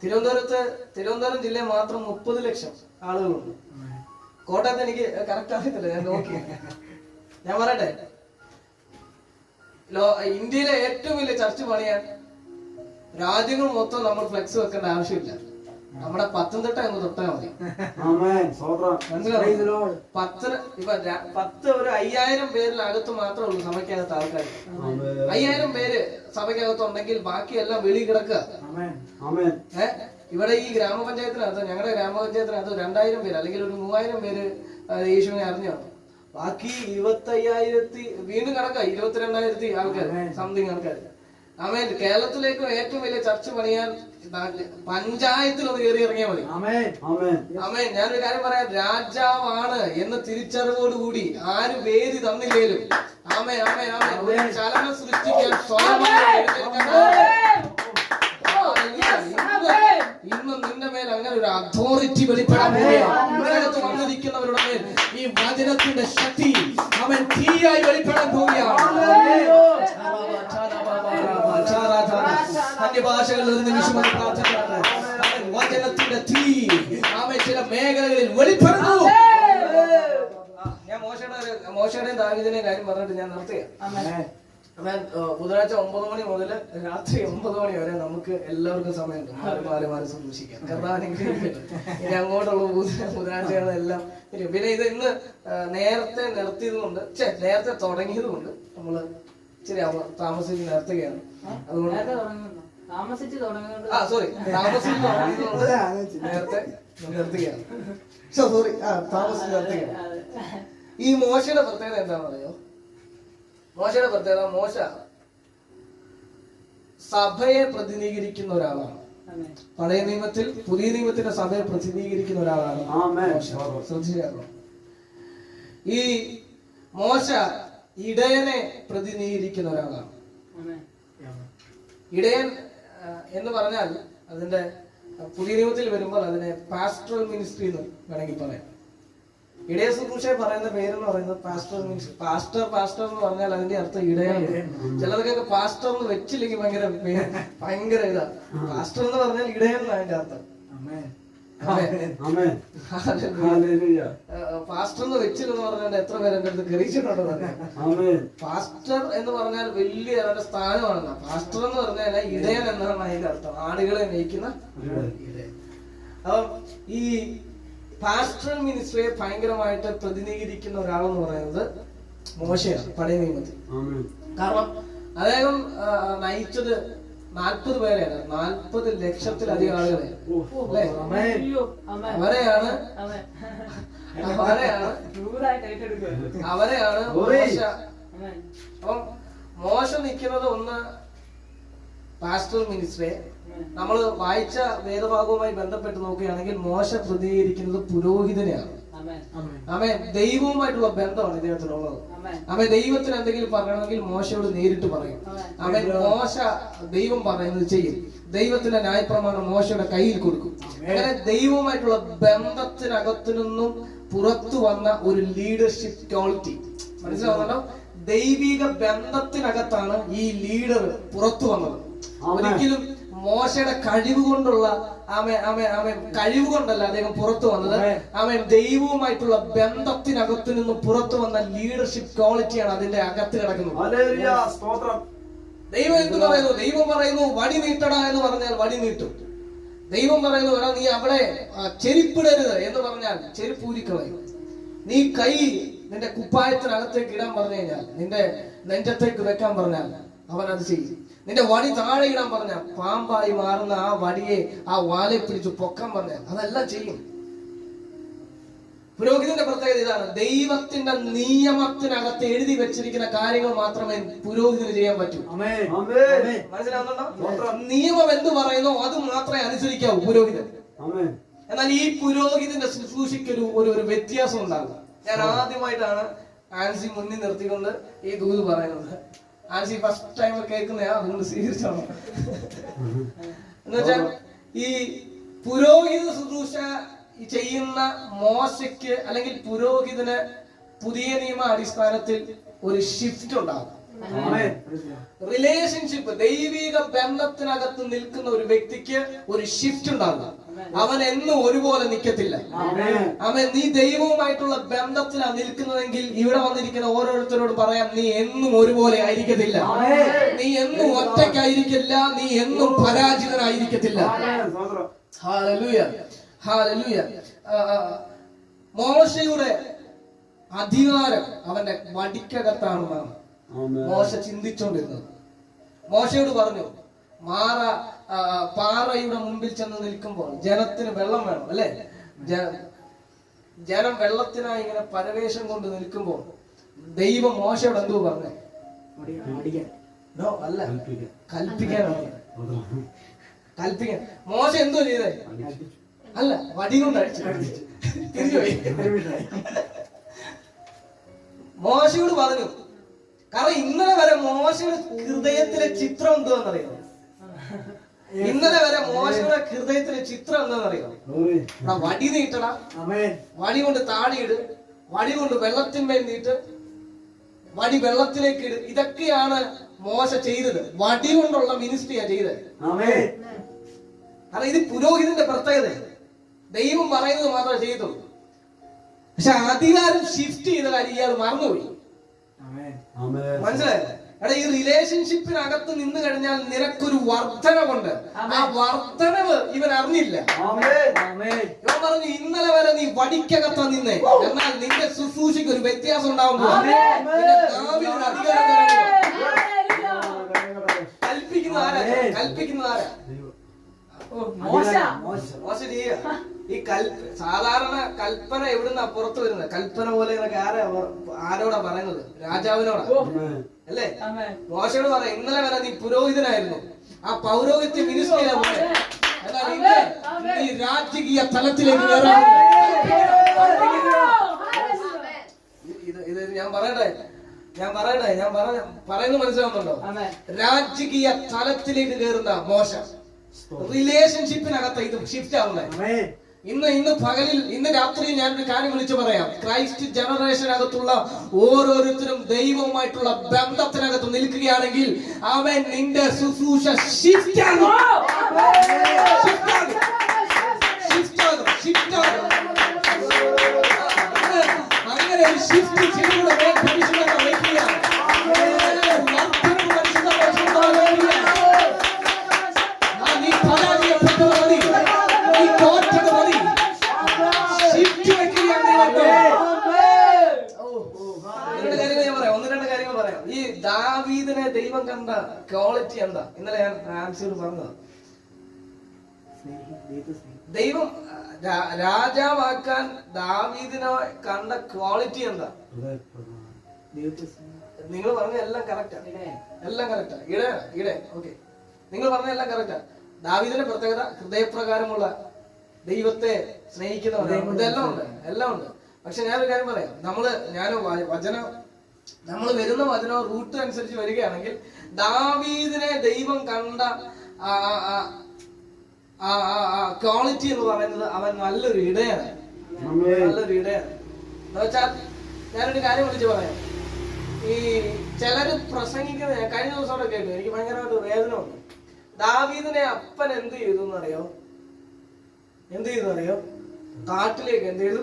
തിരുവനന്തപുരം ജില്ലയിൽ മാത്രം 30 ലക്ഷം ആളുകളുണ്ട്. കോട്ടയത്ത് എനിക്ക് കറക്റ്റ് അറിയത്തില്ല, ഞാൻ നോക്കി. ഞാൻ പറയട്ടെ, ഇന്ത്യയിലെ ഏറ്റവും വലിയ ചർച്ച് പണിയാൻ രാജ്യങ്ങൾ മൊത്തം നമ്മൾ ഫ്ലെക്സ് വെക്കേണ്ട ആവശ്യമില്ല. നമ്മുടെ പത്തനംതിട്ട എന്ന് തൊട്ടാൽ മതി. 5000 പേരിനകത്ത് മാത്രമേ ഉള്ളൂ സഭയ്ക്കകത്ത് ആൾക്കാർ. 5000 പേര് സഭയ്ക്കകത്തുണ്ടെങ്കിൽ ബാക്കിയെല്ലാം വെളി കിടക്കുക. ഇവിടെ ഈ ഗ്രാമപഞ്ചായത്തിനകത്ത്, ഞങ്ങളുടെ ഗ്രാമപഞ്ചായത്തിനകത്ത് 2000 പേര് അല്ലെങ്കിൽ ഒരു 3000 പേര് യേശുവിനെ അറിഞ്ഞു. ബാക്കി 25,000 വീണ്ടും കണക്കാ 22,000 ആൾക്കാർ, സംതിങ് ആൾക്കാർ. കേരളത്തിലേക്ക് ഏറ്റവും വലിയ ചർച്ച പണിയാൻ പഞ്ചായത്തിൽ ഒന്ന് കയറി ഇറങ്ങിയാൽ മതി. ഞാനൊരു കാര്യം പറയാം, രാജാവാണ് എന്ന തിരിച്ചറിവോടുകൂടി ആര് വേദി തന്നില്ലേലും ചലനം സൃഷ്ടിക്കാൻ ഇന്നും നിന്റെ മേൽ അങ്ങനെ ഒരു അതോറിറ്റി വെളിപ്പെടാൻ പോവുകയാണ്. വന്നിരിക്കുന്നവരുടെ മേൽ ഈ വചനത്തിന്റെ ശക്തി തീയായി വെളിപ്പെടാൻ പോവുകയാണ്. അന്യഭാഷകളിൽ ഒരു നിമിഷം വചനത്തിന്റെ തീ ചില മേഖലകളിൽ വെളിപ്പെടുന്നു. ഞാൻ മോശയുടെ ദാവീദിനെ കാര്യം പറഞ്ഞിട്ട് ഞാൻ നിർത്തുക. ഞാൻ ബുധനാഴ്ച 9 മണി മുതൽ രാത്രി 9 മണി വരെ നമുക്ക് എല്ലാവർക്കും സമയമുണ്ട് മാറി സന്ദർശിക്കാൻ. കർത്താവിനെ ഇനി അങ്ങോട്ടുള്ള ബുധനാഴ്ചകളെല്ലാം. പിന്നെ ഇത് ഇന്ന് നേരത്തെ നിർത്തിയത് കൊണ്ട് നേരത്തെ തുടങ്ങിയത് കൊണ്ട് നമ്മള് ഇച്ചിരി താമസിച്ച് നിർത്തുകയാണ്. അതുകൊണ്ട് താമസിച്ച് തുടങ്ങുന്നുണ്ട്. താമസിച്ച് തുടങ്ങിയത് കൊണ്ട് നേരത്തെ നിർത്തുകയാണ്. താമസിച്ച് നിർത്തുകയാണ്. ഈ മോശയുടെ പ്രത്യേകത എന്താണെന്ന് അറിയോ? മോശയുടെ പ്രത്യേകത, മോശ സഭയെ പ്രതിനിധീകരിക്കുന്ന ഒരാളാണ്. പഴയ നിയമത്തിൽ പുതിയ നിയമത്തിന്റെ സഭയെ പ്രതിനിധീകരിക്കുന്ന ഒരാളാണ് മോശ. ശ്രദ്ധിച്ചാണോ? ഈ മോശ ഇടയനെ പ്രതിനിധീകരിക്കുന്ന ഒരാളാണ്. ഇടയൻ എന്ന് പറഞ്ഞാൽ അതിന്റെ പുതിയ നിയമത്തിൽ വരുമ്പോൾ അതിനെ പാസ്റ്ററൽ മിനിസ്ട്രി എന്ന് വേണമെങ്കിൽ പറയാം. ഇടയ ശുശ്രൂഷ പറയുന്ന പേരെന്ന് പറയുന്നത് പാസ്റ്ററൽ മിനിസ്ട്രി. പാസ്റ്റർ എന്ന് പറഞ്ഞാൽ അതിന്റെ അർത്ഥം ഇടയാണ്. ചിലതൊക്കെ പാസ്റ്റർ എന്ന് വെച്ചില്ലെങ്കിൽ ഭയങ്കര ഇതാ. പാസ്റ്റർ എന്ന് പറഞ്ഞാൽ ഇടയൻ എന്നാണ് അതിന്റെ അർത്ഥം. പാസ്റ്റർ എന്ന് വെച്ചില്ലെന്ന് പറഞ്ഞാൽ എത്ര പേര് എന്റെ അടുത്ത് ഗ്രഹിച്ചിട്ടുണ്ടെന്ന്. പാസ്റ്റർ എന്ന് പറഞ്ഞാൽ വലിയ അവരുടെ സ്ഥാനമാണെന്ന. പാസ്റ്റർ എന്ന് പറഞ്ഞാൽ ഇടയൻ എന്നാണ് അതിന്റെ അർത്ഥം. ആടുകളെ നയിക്കുന്ന ഇടയൻ. അപ്പം ഈ പാസ്റ്ററൽ മിനിസ്ട്രിയെ ഭയങ്കരമായിട്ട് പ്രതിനിധീകരിക്കുന്ന ഒരാളെന്ന് പറയുന്നത് മോശയാണ് പഴയ നിയമത്തിൽ. കാരണം അദ്ദേഹം നയിച്ചത് 40 പേരെയാണ്. 40 ലക്ഷത്തിലധികം ആളുകളെ അവരെയാണ് മോശ. അപ്പം മോശ നിൽക്കുന്നത് ഒന്ന് പാസ്റ്ററൽ മിനിസ്ട്രിയെ. നമ്മൾ വായിച്ച വേദഭാഗവുമായി ബന്ധപ്പെട്ട് നോക്കുകയാണെങ്കിൽ മോശ പ്രതിനിധീകരിക്കുന്നത് പുരോഹിതനെയാണ്. ദൈവവുമായിട്ടുള്ള ബന്ധമാണ് ഇദ്ദേഹത്തിനുള്ളത്. ദൈവത്തിന് എന്തെങ്കിലും പറയണമെങ്കിൽ മോശയോട് നേരിട്ട് പറയും. മോശ ദൈവം പറയുന്നത് ചെയ്യും. ദൈവത്തിന്റെ ന്യായപ്രമാണം മോശയുടെ കയ്യിൽ കൊടുക്കും. അങ്ങനെ ദൈവവുമായിട്ടുള്ള ബന്ധത്തിനകത്തു നിന്നും പുറത്തു വന്ന ഒരു ലീഡർഷിപ്പ് ക്വാളിറ്റി മനസ്സിലാവുന്നുണ്ടോ? ദൈവിക ബന്ധത്തിനകത്താണ് ഈ ലീഡർ പുറത്തു വന്നത്. ഒരിക്കലും മോശയുടെ കഴിവ് കൊണ്ടുള്ള കഴിവ് കൊണ്ടല്ല അദ്ദേഹം പുറത്തു വന്നത്. ദൈവവുമായിട്ടുള്ള ബന്ധത്തിനകത്തു നിന്ന് പുറത്തു വന്ന ലീഡർഷിപ്പ് ക്വാളിറ്റിയാണ് അതിന്റെ അകത്ത് കിടക്കുന്നത്. ദൈവം എന്ത് പറയുന്നു? ദൈവം പറയുന്നു വടി നീട്ടടാ എന്ന് പറഞ്ഞാൽ വടി നീട്ടും. ദൈവം പറയുന്നു നീ അവിടെ ചെരുപ്പിടരുത് എന്ന് പറഞ്ഞാൽ ചെരുപ്പ് ഊരിക്കളയും. നീ കൈ നിന്റെ കുപ്പായത്തിനകത്തേക്ക് ഇടാൻ പറഞ്ഞു കഴിഞ്ഞാൽ, നിന്റെ നെഞ്ചത്തേക്ക് വെക്കാൻ പറഞ്ഞാൽ അവൻ അത് ചെയ്യും. നിന്റെ വടി താഴെ ഇടാൻ പറഞ്ഞാൽ, പാമ്പായി മാറുന്ന ആ വടിയെ ആ വാലെ പിടിച്ച് പൊക്കാൻ പറഞ്ഞാൽ അതെല്ലാം ചെയ്യും. പുരോഹിതന്റെ പ്രത്യേകത ഇതാണ്. ദൈവത്തിന്റെ നിയമത്തിനകത്ത് എഴുതി വെച്ചിരിക്കുന്ന കാര്യങ്ങൾ മാത്രമേ പുരോഹിതന് ചെയ്യാൻ പറ്റൂ. മനസ്സിലാവുന്നുണ്ടോ? നിയമം എന്ത് പറയുന്നോ അത് മാത്രമേ അനുസരിക്കാവൂ പുരോഹിതൻ. എന്നാൽ ഈ പുരോഹിതന്റെ ശുശ്രൂഷയ്ക്ക് ഒരു വ്യത്യാസം ഉണ്ടാകും. ഞാൻ ആദ്യമായിട്ടാണ് ആൻസി മുന്നിൽ നിർത്തിക്കൊണ്ട് ഈ ദൂത് പറയുന്നത്. ആൻസി ഫസ്റ്റ് ടൈം കേൾക്കുന്നയാ, അതുകൊണ്ട് സ്വീകരിച്ചാണോ? എന്നുവെച്ചാൽ ഈ പുരോഹിത ശുശ്രൂഷ ചെയ്യുന്ന മോശയ്ക്ക് അല്ലെങ്കിൽ പുരോഹിതന് പുതിയ നിയമ അടിസ്ഥാനത്തിൽ ഒരു ഷിഫ്റ്റ് ഉണ്ടാകും. റിലേഷൻഷിപ്പ്, ദൈവിക ബന്ധത്തിനകത്ത് നിൽക്കുന്ന ഒരു വ്യക്തിക്ക് ഒരു ഷിഫ്റ്റ് ഉണ്ടാകും. അവൻ എന്നും ഒരുപോലെ നിൽക്കത്തില്ല. നീ ദൈവവുമായിട്ടുള്ള ബന്ധത്തിലാണ് നിൽക്കുന്നതെങ്കിൽ ഇവിടെ വന്നിരിക്കുന്ന ഓരോരുത്തരോട് പറയാം, നീ എന്നും ഒരുപോലെ ആയിരിക്കത്തില്ല. നീ എന്നും ഒറ്റയ്ക്കായിരിക്കില്ല. നീ എന്നും പരാജിതനായിരിക്കത്തില്ല. Hallelujah, hallelujah. മോശയുടെ അധികാരം അവന്റെ വടിക്കകത്താണെന്നാണ് മോശ ചിന്തിച്ചുകൊണ്ടിരുന്നത്. മോശയോട് പറഞ്ഞു, പാറയുടെ മുമ്പിൽ ചെന്ന് നിൽക്കുമ്പോൾ ജനത്തിന് വെള്ളം വേണം അല്ലെ? ജനം വെള്ളത്തിനായി ഇങ്ങനെ പരവേശം കൊണ്ട് നിൽക്കുമ്പോൾ ദൈവം മോശയോട് എന്തോ പറഞ്ഞേ? അല്ല, കൽപ്പിക്കാനാണ്. കൽപ്പിക്കാൻ. മോശ എന്തോ ചെയ്തേ? അല്ല, വടി കൊണ്ട് അടിച്ചു. തിരിച്ചുപോയി. മോശയോട് പറഞ്ഞു. കാരണം ഇന്നലെ വരെ മോശയുടെ ഹൃദയത്തിലെ ചിത്രം എന്താണെന്നറിയാം? ഇന്നലെ വരെ മോശയുടെ ഹൃദയത്തിലെ ചിത്രം എന്താണെന്നറിയാം? വടി നീട്ടടാ, വടി കൊണ്ട് താടിയിട്, വടി കൊണ്ട് വെള്ളത്തിന്മേൽ നീട്ട്, വടി വെള്ളത്തിലേക്ക് ഇട്. ഇതൊക്കെയാണ് മോശ ചെയ്തത്. വടി കൊണ്ടുള്ള മിനിസ്ട്രിയാ ചെയ്തത്. കാരണം ഇത് പുരോഹിതന്റെ പ്രത്യേകത. ദൈവം പറയുന്നത് മാത്രമേ ചെയ്തുള്ളൂ. പക്ഷെ അധികാരം ഷിഫ്റ്റ് ചെയ്ത കാര്യം ഇയാൾ മറന്നുപോയി. മനസ്സിലായില്ലേ? എടാ, ഈ റിലേഷൻഷിപ്പിനകത്ത് നിന്ന് കഴിഞ്ഞാൽ നിനക്കൊരു വർധനവുണ്ട്. ആ വർധനവ് ഇവൻ അറിഞ്ഞില്ല. ഇവൻ പറഞ്ഞു, ഇന്നലെ വരെ നീ വടിക്കകത്താ നിന്നേ, എന്നാൽ നിന്റെ ശുശ്രൂഷയ്ക്ക് ഒരു വ്യത്യാസം ഉണ്ടാവും. കൽപ്പിക്കുന്ന ആരാ? കൽപ്പിക്കുന്നത് ആരാ? മോശ ചെയ്യുക. ഈ സാധാരണ കൽപ്പന എവിടുന്നാ പുറത്തു വരുന്നത്? കൽപ്പന പോലെ എന്നൊക്കെ ആരോടാ പറയുന്നത്? രാജാവിനോടാ അല്ലേ? മോശയോട് പറയാം, ഇന്നലെ വരെ നീ പുരോഹിതനായിരുന്നു, ആ പൗരോഹിത്യ മിനിസ്ട്രിയിലാ പോലെ, എന്നാൽ ഇന്ന് നീ രാജകീയ തലത്തിലേക്ക് കയറാറുണ്ട്. ഇത് ഞാൻ പറയുന്നത് മനസ്സിലാവുന്നുണ്ടോ? രാജകീയ തലത്തിലേക്ക് കയറുന്ന മോശ റിലേഷൻഷിപ്പിനകത്ത് ഇത് ഷിഫ്റ്റ് ആവുന്നേ. ഇന്ന് രാത്രിയിൽ ഞാനൊരു കാര്യം വിളിച്ചു പറയാം. ക്രൈസ്റ്റ് ജനറേഷനകത്തുള്ള ഓരോരുത്തരും ദൈവവുമായിട്ടുള്ള ബന്ധത്തിനകത്ത് നിൽക്കുകയാണെങ്കിൽ അവൻ നിന്റെ ശുശ്രൂഷ ഷിഫ്റ്റ് ആകും. അങ്ങനെ ഒരു ഷിഫ്റ്റ് ചെയ്തുകൂടെ വയ്ക്കുകയാണ്. നീ പരാജയപ്പെട്ടത് മതി, നീ തോറ്റത് മതി. ഒന്ന് രണ്ട് കാര്യങ്ങൾ പറയാം. ഈ ദാവീദിനെ ദൈവം കണ്ട ക്വാളിറ്റി എന്താ? ഇന്നലെ ഞാൻ ആൻസിയോട് പറഞ്ഞത്, ദൈവം രാജാവാക്കാൻ ദാവീദിനെ കണ്ട ക്വാളിറ്റി എന്താ? നിങ്ങൾ പറഞ്ഞ എല്ലാം കറക്റ്റാ, എല്ലാം കറക്റ്റാ. ഓക്കെ, നിങ്ങൾ പറഞ്ഞ എല്ലാം കറക്റ്റാ. ദാവീദിന്റെ പ്രത്യേകത ഹൃദയപ്രകാരമുള്ള ദൈവത്തെ സ്നേഹിക്കുന്നവരാണ്. ഇതെല്ലാം ഉണ്ട്, എല്ലാം ഉണ്ട്. പക്ഷെ ഞാനൊരു കാര്യം പറയാം. നമ്മൾ വരുന്ന വചനം റൂട്ട് അനുസരിച്ച് വരികയാണെങ്കിൽ ദാവീദിനെ ദൈവം കണ്ട ക്വാളിറ്റി എന്ന് പറയുന്നത് അവൻ നല്ലൊരു ഇടയാണ്. നല്ലൊരു ഇടയാണ് എന്ന് വെച്ചാൽ, ഞാനൊരു കാര്യം വിളിച്ച് പറയാം. ഈ ചിലര് പ്രസംഗിക്കുന്നത് ഞാൻ കഴിഞ്ഞ ദിവസം അവിടെ കേട്ടു, എനിക്ക് ഭയങ്കരമായിട്ട് വേദന ഉണ്ട്. ദാവീദിനെ അപ്പൻ എന്ത് ചെയ്തു എന്നറിയോ? കാട്ടിലേക്ക് എന്ത് ചെയ്തു?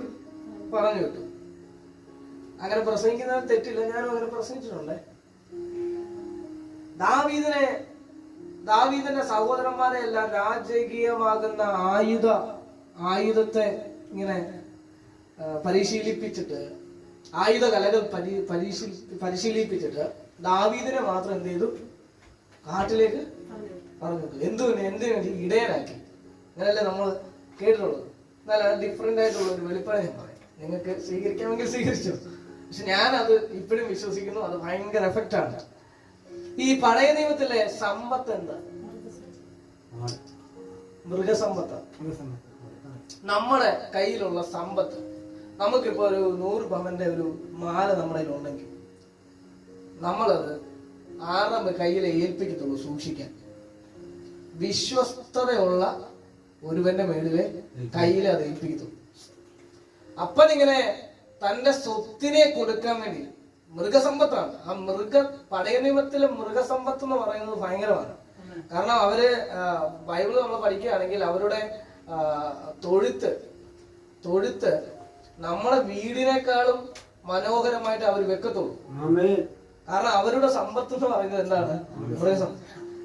പറഞ്ഞു വിട്ടു. അങ്ങനെ പ്രസംഗിക്കുന്നത് തെറ്റില്ല, ഞാനും അങ്ങനെ പ്രസംഗിച്ചിട്ടുണ്ട്. ദാവീദിന്റെ സഹോദരന്മാരെ എല്ലാം രാജകീയമാകുന്ന ആയുധത്തെ ഇങ്ങനെ പരിശീലിപ്പിച്ചിട്ട്, ആയുധ കലകൾ പരിശീലിപ്പിച്ചിട്ട് ദാവീദിനെ മാത്രം എന്ത് ചെയ്തു? കാട്ടിലേക്ക് പറഞ്ഞു. എന്തിനു ഇടയനാക്കി. അങ്ങനെയല്ലേ നമ്മൾ കേട്ടിട്ടുള്ളത്. നല്ല ഡിഫറെന്റ് ആയിട്ടുള്ള ഒരു വെളിപ്പാട് ഞാൻ പറയാം. നിങ്ങൾക്ക് സ്വീകരിക്കാമെങ്കിൽ സ്വീകരിച്ചു. പക്ഷെ ഞാനത് ഇപ്പോഴും വിശ്വസിക്കുന്നു, അത് ഭയങ്കര എഫക്റ്റാണ്. ഈ പഴയ നിയമത്തിലെ സമ്പത്ത് എന്താ? മൃഗസമ്പത്താണ്. നമ്മുടെ കയ്യിലുള്ള സമ്പത്ത്, നമുക്കിപ്പോ ഒരു 100 പവന്റെ ഒരു മാല നമ്മുടെ കയ്യിലുണ്ടെങ്കിൽ നമ്മളത് ആരുടെ കയ്യിലെ ഏൽപ്പിക്കത്തുള്ളൂ സൂക്ഷിക്കാൻ? വിശ്വസ്തതയുള്ള ഒരുവന്റെ മേളിലെ കയ്യിൽ അത് ഏൽപ്പിക്കത്തുള്ളൂ. അപ്പനിങ്ങനെ തന്റെ സ്വത്തിനെ കൊടുക്കാൻ വേണ്ടി, മൃഗസമ്പത്താണ്. പഴയ നിയമത്തിലെ മൃഗസമ്പത്ത് എന്ന് പറയുന്നത് ഭയങ്കരമാണ്. കാരണം അവര് ബൈബിള് നമ്മൾ പഠിക്കുകയാണെങ്കിൽ അവരുടെ തൊഴുത്ത് നമ്മുടെ വീടിനേക്കാളും മനോഹരമായിട്ട് അവർ വെക്കത്തുള്ളൂ. കാരണം അവരുടെ സമ്പത്ത് എന്ന് പറയുന്നത് എന്താണ്? മൃഗസമ്പത്ത്.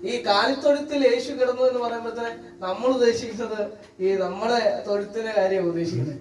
ഈ കാലിത്തൊഴുത്തിൽ യേശു കിടന്നു എന്ന് പറയുമ്പോഴത്തേന് നമ്മൾ ഉദ്ദേശിക്കുന്നത് ഈ നമ്മുടെ തൊഴുത്തിന്റെ കാര്യമാണ് ഉദ്ദേശിക്കുന്നത്.